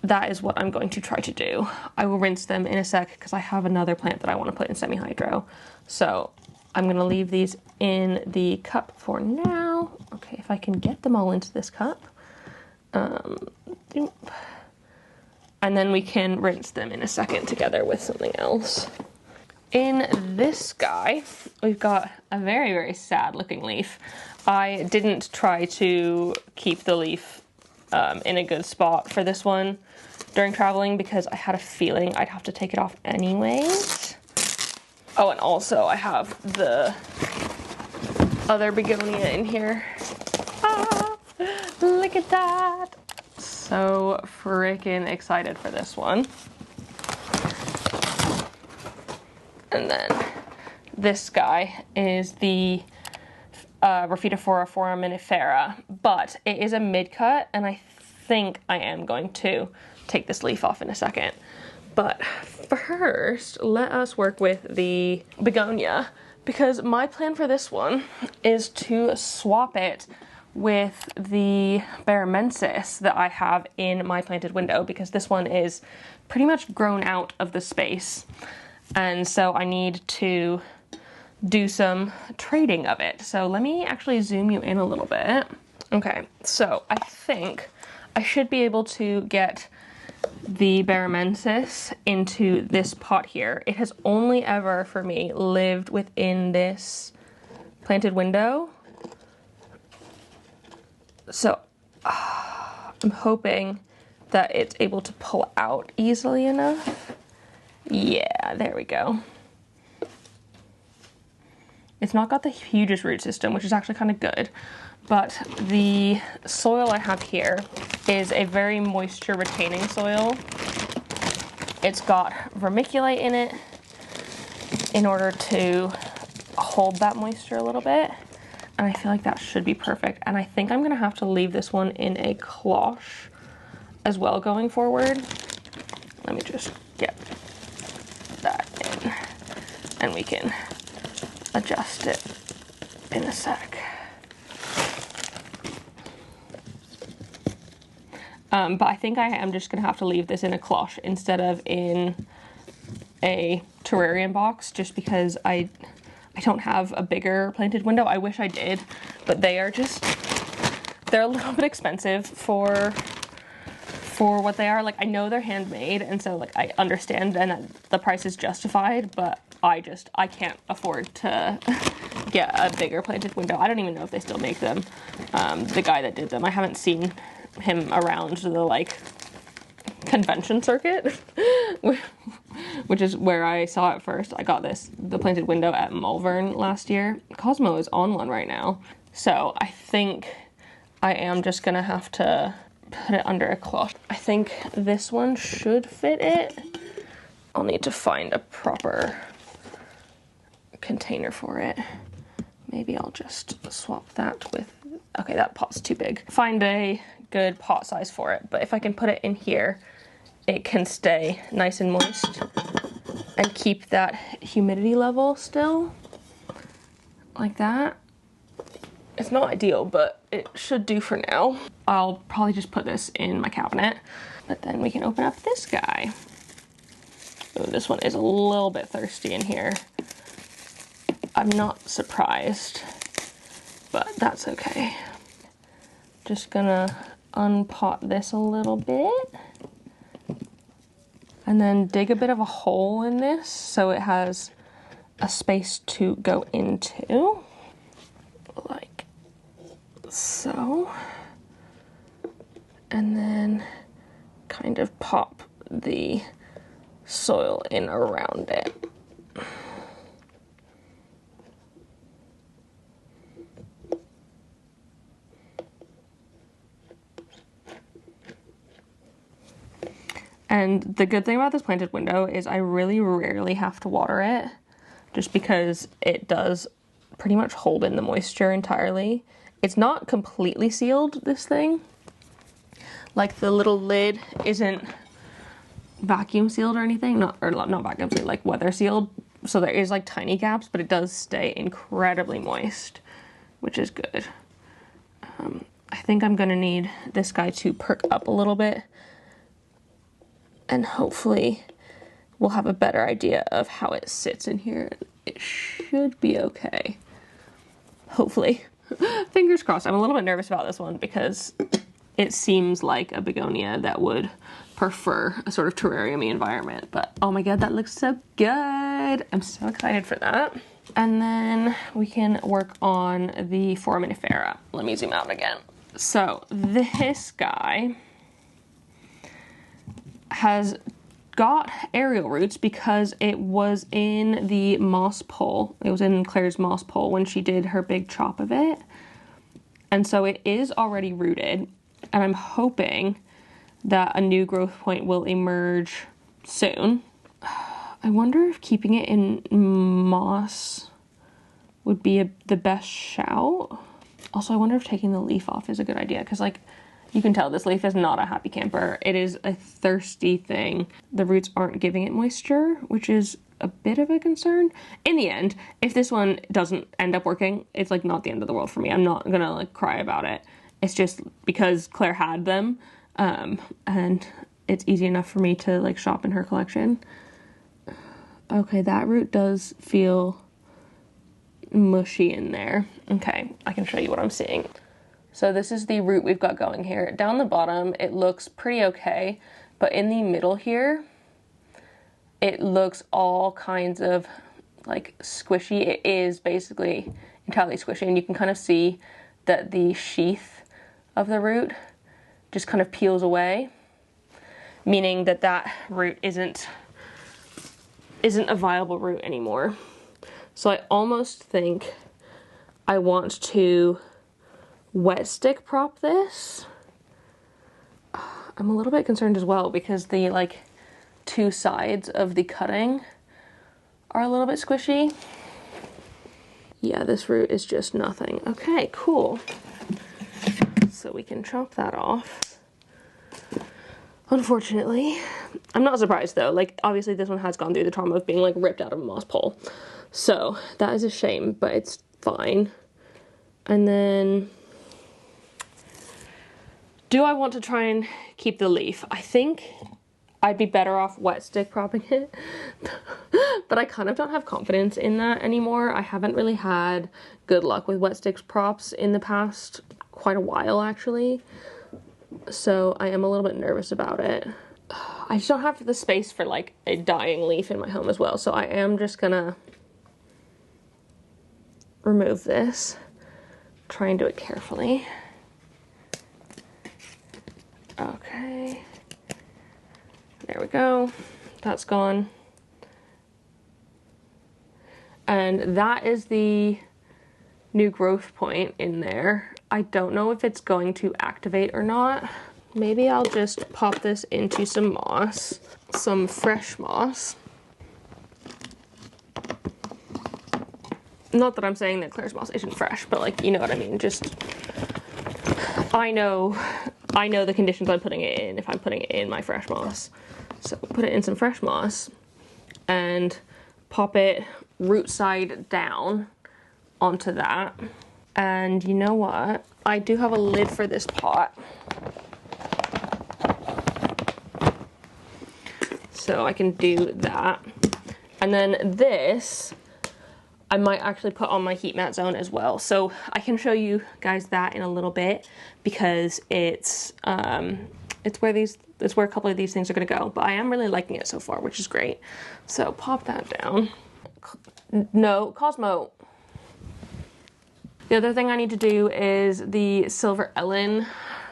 that is what I'm going to try to do. I will rinse them in a sec because I have another plant that I want to put in semi-hydro. So I'm going to leave these in the cup for now. Okay, if I can get them all into this cup. And then we can rinse them in a second together with something else. In this guy, we've got a very, very sad looking leaf. I didn't try to keep the leaf in a good spot for this one during traveling because I had a feeling I'd have to take it off anyways. Oh, and also I have the other begonia in here. Ah, look at that. So freaking excited for this one. And then this guy is the Raphidophora foraminifera, but it is a mid-cut, and I think I am going to take this leaf off in a second. But first, let us work with the begonia, because my plan for this one is to swap it with the baramensis that I have in my planted window, because this one is pretty much grown out of the space. And so I need to do some trading of it. So let me actually zoom you in a little bit. Okay, so I think I should be able to get the baramensis into this pot here. It has only ever, for me, lived within this planted window. So I'm hoping that it's able to pull out easily enough. Yeah, there we go. It's not got the hugest root system, which is actually kind of good, but the soil I have here is a very moisture retaining soil. It's got vermiculite in it in order to hold that moisture a little bit. And I feel like that should be perfect. And I think I'm gonna have to leave this one in a cloche as well going forward. Let me just get that in and we can adjust it in a sec. But I think I am just gonna have to leave this in a cloche instead of in a terrarium box, just because I don't have a bigger planted window. I wish I did, but they're a little bit expensive for what they are. Like, I know they're handmade, and so like I understand and that the price is justified, but I can't afford to get a bigger planted window. I don't even know if they still make them. The guy that did them, I haven't seen him around the like convention circuit, which is where I saw it first. I got the planted window at Malvern last year. Cosmo is on one right now. So I think I am just gonna have to put it under a cloth. I think this one should fit it. I'll need to find a proper container for it. Maybe I'll just swap that with, okay, that pot's too big. Find a good pot size for it, but if I can put it in here, it can stay nice and moist and keep that humidity level still, like that. It's not ideal, but it should do for now. I'll probably just put this in my cabinet, but then we can open up this guy. Oh, this one is a little bit thirsty in here. I'm not surprised, but that's okay. Just gonna unpot this a little bit and then dig a bit of a hole in this so it has a space to go into, like so, and then kind of pop the soil in around it. And the good thing about this planted window is I really rarely have to water it, just because it does pretty much hold in the moisture entirely. It's not completely sealed, this thing. Like the little lid isn't vacuum sealed or anything, not vacuum sealed, like weather sealed. So there is like tiny gaps, but it does stay incredibly moist, which is good. I think I'm gonna need this guy to perk up a little bit, and hopefully we'll have a better idea of how it sits in here. It should be okay. Hopefully. Fingers crossed. I'm a little bit nervous about this one because it seems like a begonia that would prefer a sort of terrarium-y environment. But oh my god, that looks so good. I'm so excited for that. And then we can work on the foraminifera. Let me zoom out again. So this guy has got aerial roots because it was in the moss pole. It was in Claire's moss pole when she did her big chop of it. And so it is already rooted, and I'm hoping that a new growth point will emerge soon. I wonder if keeping it in moss would be the best shout. Also, I wonder if taking the leaf off is a good idea, because like, you can tell this leaf is not a happy camper. It is a thirsty thing. The roots aren't giving it moisture, which is a bit of a concern. In the end, if this one doesn't end up working, it's like not the end of the world for me. I'm not gonna like cry about it. It's just because Claire had them, and it's easy enough for me to like shop in her collection. Okay, that root does feel mushy in there. Okay, I can show you what I'm seeing. So this is the root we've got going here. Down the bottom, it looks pretty okay, but in the middle here, it looks all kinds of like squishy. It is basically entirely squishy, and you can kind of see that the sheath of the root just kind of peels away, meaning that that root isn't a viable root anymore. So I almost think I want to wet stick prop this. I'm a little bit concerned as well because the like two sides of the cutting are a little bit squishy. Yeah, this root is just nothing. Okay, cool. So we can chop that off. Unfortunately, I'm not surprised though. Like, obviously this one has gone through the trauma of being like ripped out of a moss pole. So that is a shame, but it's fine. And then, do I want to try and keep the leaf? I think I'd be better off wet stick propping it, but I kind of don't have confidence in that anymore. I haven't really had good luck with wet sticks props in the past quite a while actually, so I am a little bit nervous about it. I just don't have the space for like a dying leaf in my home as well, so I am just gonna remove this. Try and do it carefully. Okay, there we go, that's gone. And that is the new growth point in there. I don't know if it's going to activate or not. Maybe I'll just pop this into some moss, some fresh moss. Not that I'm saying that Claire's moss isn't fresh, but like, you know what I mean, just, I know the conditions I'm putting it in if I'm putting it in my fresh moss. So put it in some fresh moss and pop it root side down onto that. And you know what? I do have a lid for this pot, so I can do that. And then this, I might actually put on my heat mat zone as well. So I can show you guys that in a little bit because it's where a couple of these things are gonna go. But I am really liking it so far, which is great. So pop that down. No, Cosmo. The other thing I need to do is the Silver Ellen,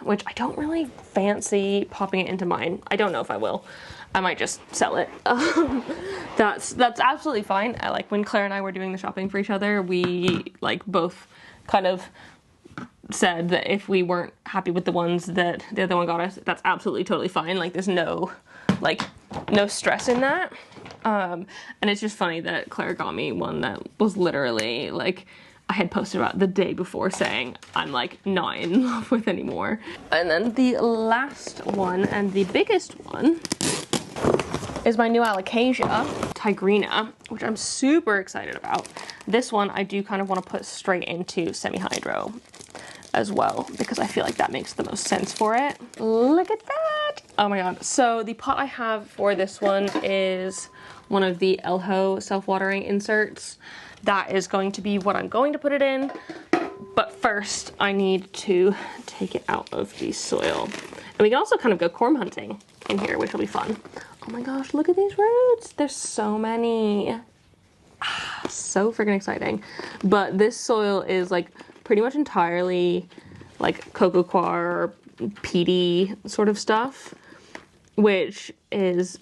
which I don't really fancy popping it into mine. I don't know if I will. I might just sell it. That's absolutely fine. I like when Claire and I were doing the shopping for each other, we like both kind of said that if we weren't happy with the ones that the other one got us, that's absolutely totally fine. Like there's no like no stress in that. And it's just funny that Claire got me one that was literally like, I had posted about the day before saying I'm like not in love with anymore. And then the last one and the biggest one is my new alocasia, Tigrina, which I'm super excited about. This one I do kind of want to put straight into semi-hydro as well, because I feel like that makes the most sense for it. Look at that! Oh my god. So the pot I have for this one is one of the Elho self-watering inserts. That is going to be what I'm going to put it in. But first I need to take it out of the soil. And we can also kind of go corm hunting in here, which will be fun. Oh my gosh, look at these roots. There's so many. So freaking exciting. But this soil is like pretty much entirely like cocoa coir, peaty sort of stuff, which is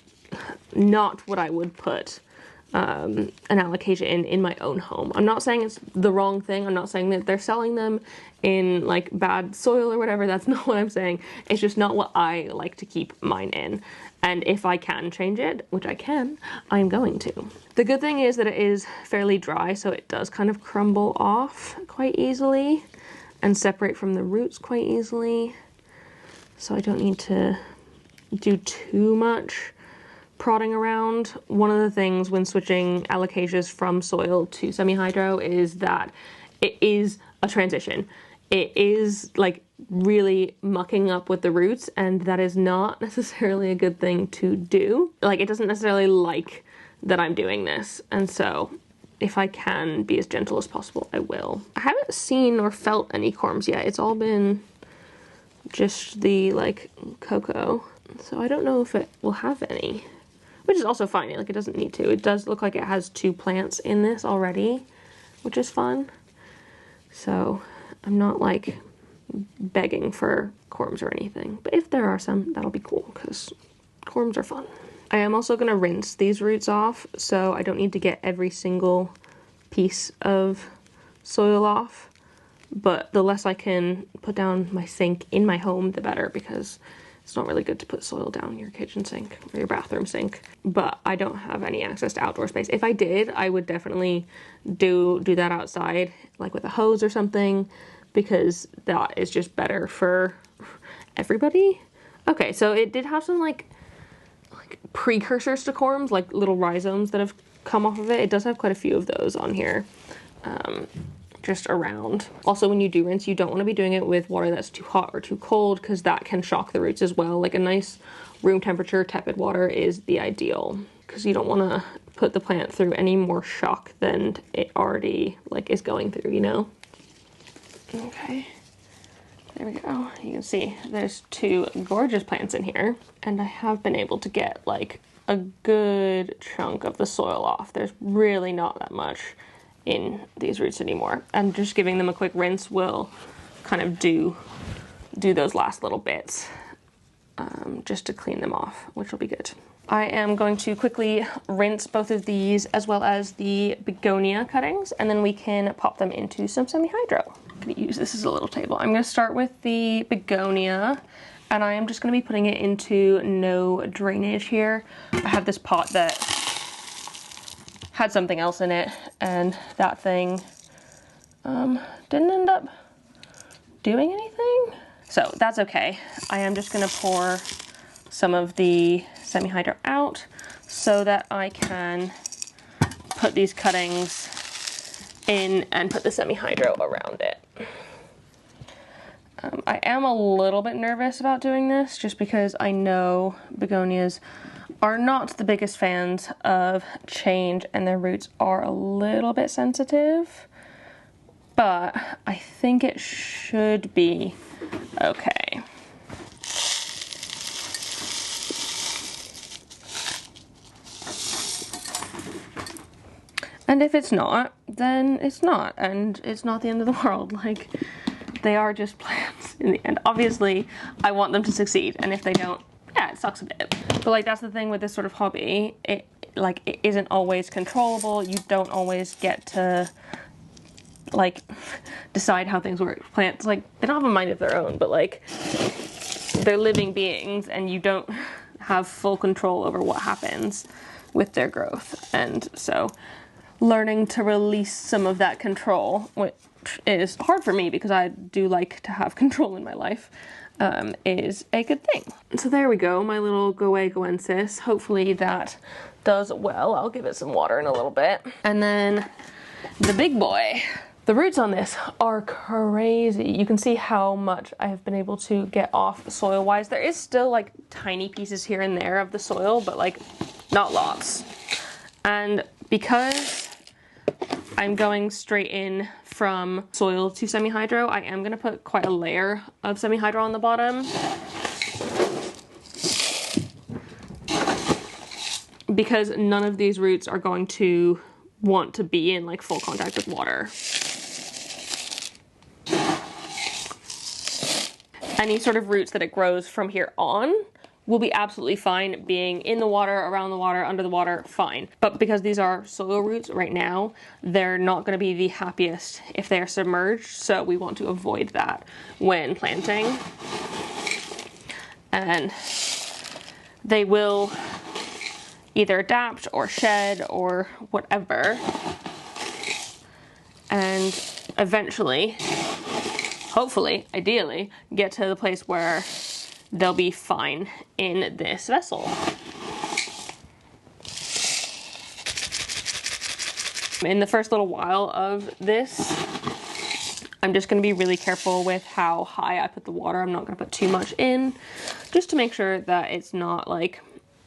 not what I would put an alocasia in my own home. I'm not saying it's the wrong thing. I'm not saying that they're selling them in like bad soil or whatever. That's not what I'm saying. It's just not what I like to keep mine in. And if I can change it, which I can, I'm going to. The good thing is that it is fairly dry, so it does kind of crumble off quite easily and separate from the roots quite easily. So I don't need to do too much prodding around. One of the things when switching alocasias from soil to semi-hydro is that it is a transition. It is like really mucking up with the roots, and that is not necessarily a good thing to do. Like, it doesn't necessarily like that I'm doing this, and so if I can be as gentle as possible, I will. I haven't seen or felt any corms yet. It's all been just the like cocoa, so I don't know if it will have any, which is also fine. Like, it doesn't need to. It does look like it has 2 plants in this already, which is fun. So I'm not like begging for corms or anything, but if there are some, that'll be cool because corms are fun. I am also going to rinse these roots off, so I don't need to get every single piece of soil off, but the less I can put down my sink in my home, the better, because it's not really good to put soil down your kitchen sink or your bathroom sink. But I don't have any access to outdoor space. If I did, I would definitely do that outside, like with a hose or something, because that is just better for everybody. Okay, so it did have some like precursors to corms, like little rhizomes that have come off of it. It does have quite a few of those on here, just around. Also, when you do rinse, you don't want to be doing it with water that's too hot or too cold, because that can shock the roots as well. Like, a nice room temperature tepid water is the ideal, because you don't want to put the plant through any more shock than it already like is going through, you know? Okay, there we go. You can see there's 2 gorgeous plants in here, and I have been able to get like a good chunk of the soil off. There's really not that much in these roots anymore, and just giving them a quick rinse will kind of do those last little bits, just to clean them off, which will be good. I am going to quickly rinse both of these as well as the begonia cuttings, and then we can pop them into some semi-hydro. I'm going to use this as a little table. I'm going to start with the begonia, and I am just going to be putting it into no drainage here. I have this pot that had something else in it, and that thing didn't end up doing anything. So that's okay. I am just gonna pour some of the semi-hydro out so that I can put these cuttings in and put the semi-hydro around it. I am a little bit nervous about doing this just because I know begonias are not the biggest fans of change, and their roots are a little bit sensitive, but I think it should be okay. And if it's not, then it's not, and it's not the end of the world. Like, they are just plants in the end. Obviously, I want them to succeed, and if they don't, yeah, it sucks a bit. But like, that's the thing with this sort of hobby. It isn't always controllable. You don't always get to like decide how things work. Plants, like, they don't have a mind of their own, but like, they're living beings, and you don't have full control over what happens with their growth. And so learning to release some of that control, which is hard for me because I do like to have control in my life, is a good thing. So there we go, my little Goegoensis. Hopefully that does well. I'll give it some water in a little bit. And then the big boy. The roots on this are crazy. You can see how much I have been able to get off soil-wise. There is still like tiny pieces here and there of the soil, but like not lots. And because I'm going straight in from soil to semi-hydro, I am gonna put quite a layer of semi-hydro on the bottom, because none of these roots are going to want to be in like full contact with water. Any sort of roots that it grows from here on will be absolutely fine being in the water, around the water, under the water, fine. But because these are soil roots right now, they're not going to be the happiest if they are submerged, so we want to avoid that when planting. And they will either adapt or shed or whatever, and eventually, hopefully, ideally, get to the place where they'll be fine in this vessel. In the first little while of this, I'm just going to be really careful with how high I put the water. I'm not going to put too much in, just to make sure that it's not like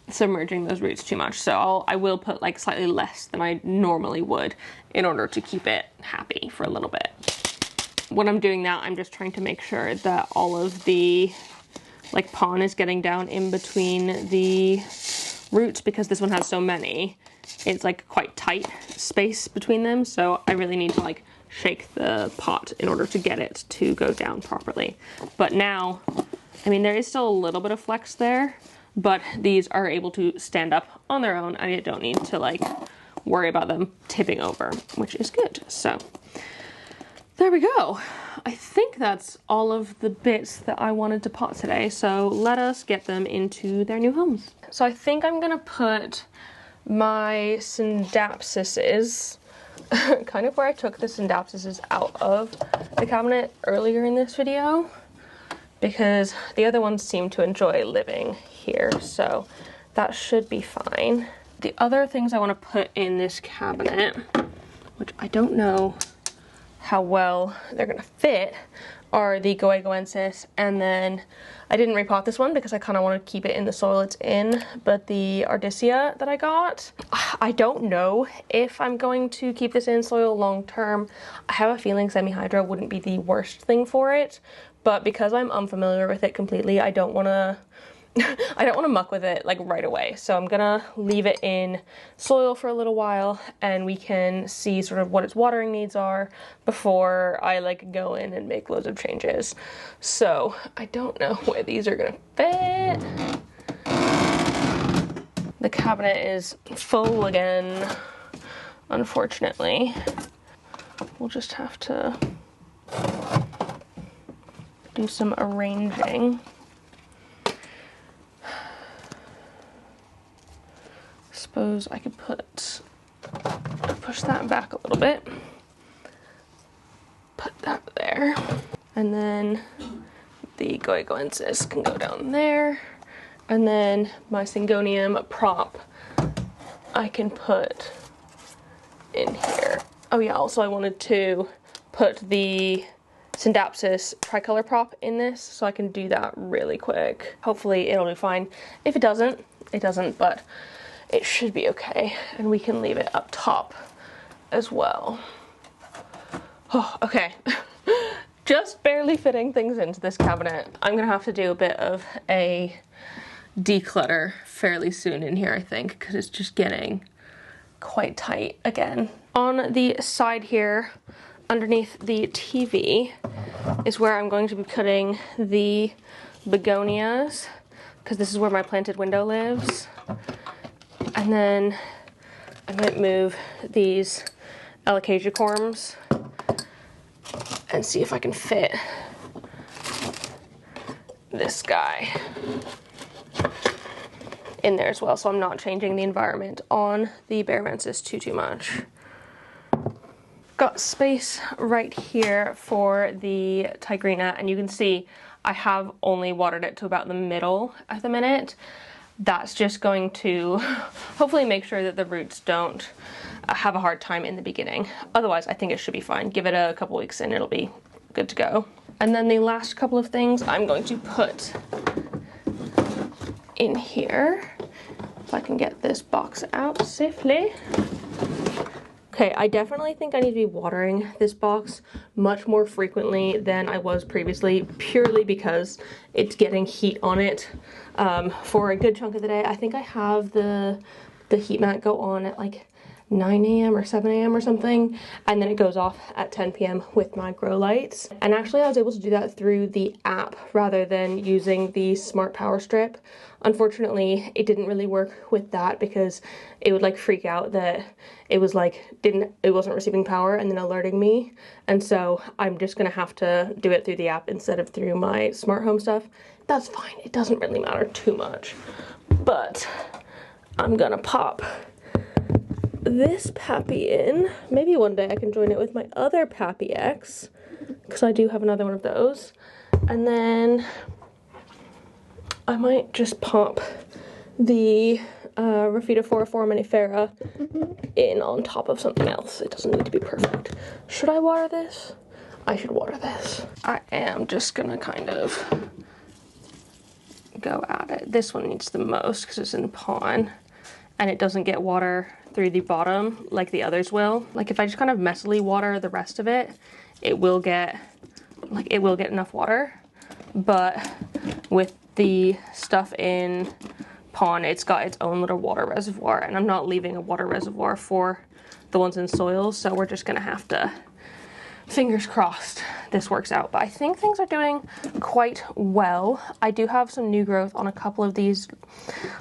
submerging those roots too much. So I will put like slightly less than I normally would in order to keep it happy for a little bit. When I'm doing that, I'm just trying to make sure that all of the like pon is getting down in between the roots, because this one has so many. It's like quite tight space between them, so I really need to like shake the pot in order to get it to go down properly. But now, I mean, there is still a little bit of flex there, but these are able to stand up on their own, and I don't need to like worry about them tipping over, which is good. So there we go. I think that's all of the bits that I wanted to pot today, so let us get them into their new homes. So I think I'm gonna put my Synapsises kind of where I took the Synapsises out of the cabinet earlier in this video, because the other ones seem to enjoy living here, so that should be fine. The other things I want to put in this cabinet, which I don't know how well they're gonna fit, are the Goegoensis, and then I didn't repot this one because I kind of want to keep it in the soil it's in, but the Ardisia that I got, I don't know if I'm going to keep this in soil long term. I have a feeling semi-hydro wouldn't be the worst thing for it, but because I'm unfamiliar with it completely, I don't want to muck with it like right away. So I'm gonna leave it in soil for a little while, and we can see sort of what its watering needs are before I like go in and make loads of changes. So I don't know where these are gonna fit. The cabinet is full again, unfortunately. We'll just have to do some arranging. Suppose I could push that back a little bit, put that there, and then the Goegoensis can go down there, and then my Syngonium prop I can put in here. Oh yeah, also I wanted to put the Synapsis tricolor prop in this, so I can do that really quick. Hopefully it'll be fine. If it doesn't, it doesn't, but it should be okay, and we can leave it up top as well. Oh, okay. Just barely fitting things into this cabinet. I'm gonna have to do a bit of a declutter fairly soon in here, I think, because it's just getting quite tight again. On the side here, underneath the TV, is where I'm going to be putting the begonias, because this is where my planted window lives. And then I might move these Alocasia and see if I can fit this guy in there as well, so I'm not changing the environment on the Baremansis too much. Got space right here for the Tigrina, and you can see I have only watered it to about the middle at the minute. That's just going to hopefully make sure that the roots don't have a hard time in the beginning. Otherwise, I think it should be fine. Give it a couple weeks and it'll be good to go. And then the last couple of things I'm going to put in here, if I can get this box out safely. Okay, I definitely think I need to be watering this box much more frequently than I was previously, purely because it's getting heat on it for a good chunk of the day. I think I have the heat mat go on at like 9 a.m. or 7 a.m. or something, and then it goes off at 10 p.m. with my grow lights. And actually I was able to do that through the app rather than using the smart power strip. Unfortunately, it didn't really work with that because it would like freak out that it was like it wasn't receiving power and then alerting me. And so I'm just gonna have to do it through the app instead of through my smart home stuff. That's fine, it doesn't really matter too much. But I'm gonna pop this Pappy in. Maybe one day I can join it with my other Pappy X, because I do have another one of those. And then I might just pop the Repotting foraminifera in on top of something else. It doesn't need to be perfect. Should I water this? I should water this. I am just gonna kind of go at it. This one needs the most because it's in the pond and it doesn't get water through the bottom like the others will. Like if I just kind of messily water the rest of it, it will get enough water. But with the stuff in pond, it's got its own little water reservoir, and I'm not leaving a water reservoir for the ones in soil, so we're just gonna have to, fingers crossed, this works out. But I think things are doing quite well. I do have some new growth on a couple of these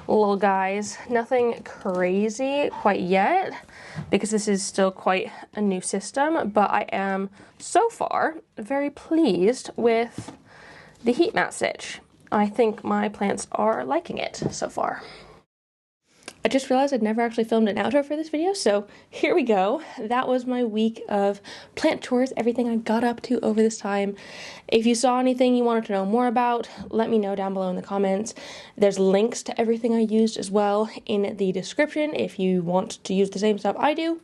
little guys. Nothing crazy quite yet, because this is still quite a new system, but I am so far very pleased with the heat mat stitch. I think my plants are liking it so far. I just realized I'd never actually filmed an outro for this video, so here we go. That was my week of plant chores, everything I got up to over this time. If you saw anything you wanted to know more about, let me know down below in the comments. There's links to everything I used as well in the description if you want to use the same stuff I do.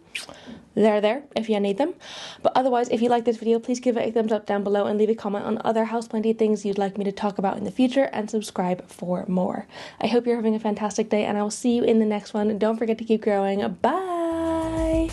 They're there if you need them. But otherwise, if you like this video, please give it a thumbs up down below and leave a comment on other houseplanty things you'd like me to talk about in the future, and subscribe for more. I hope you're having a fantastic day, and I will see you in the next one. And don't forget to keep growing. Bye!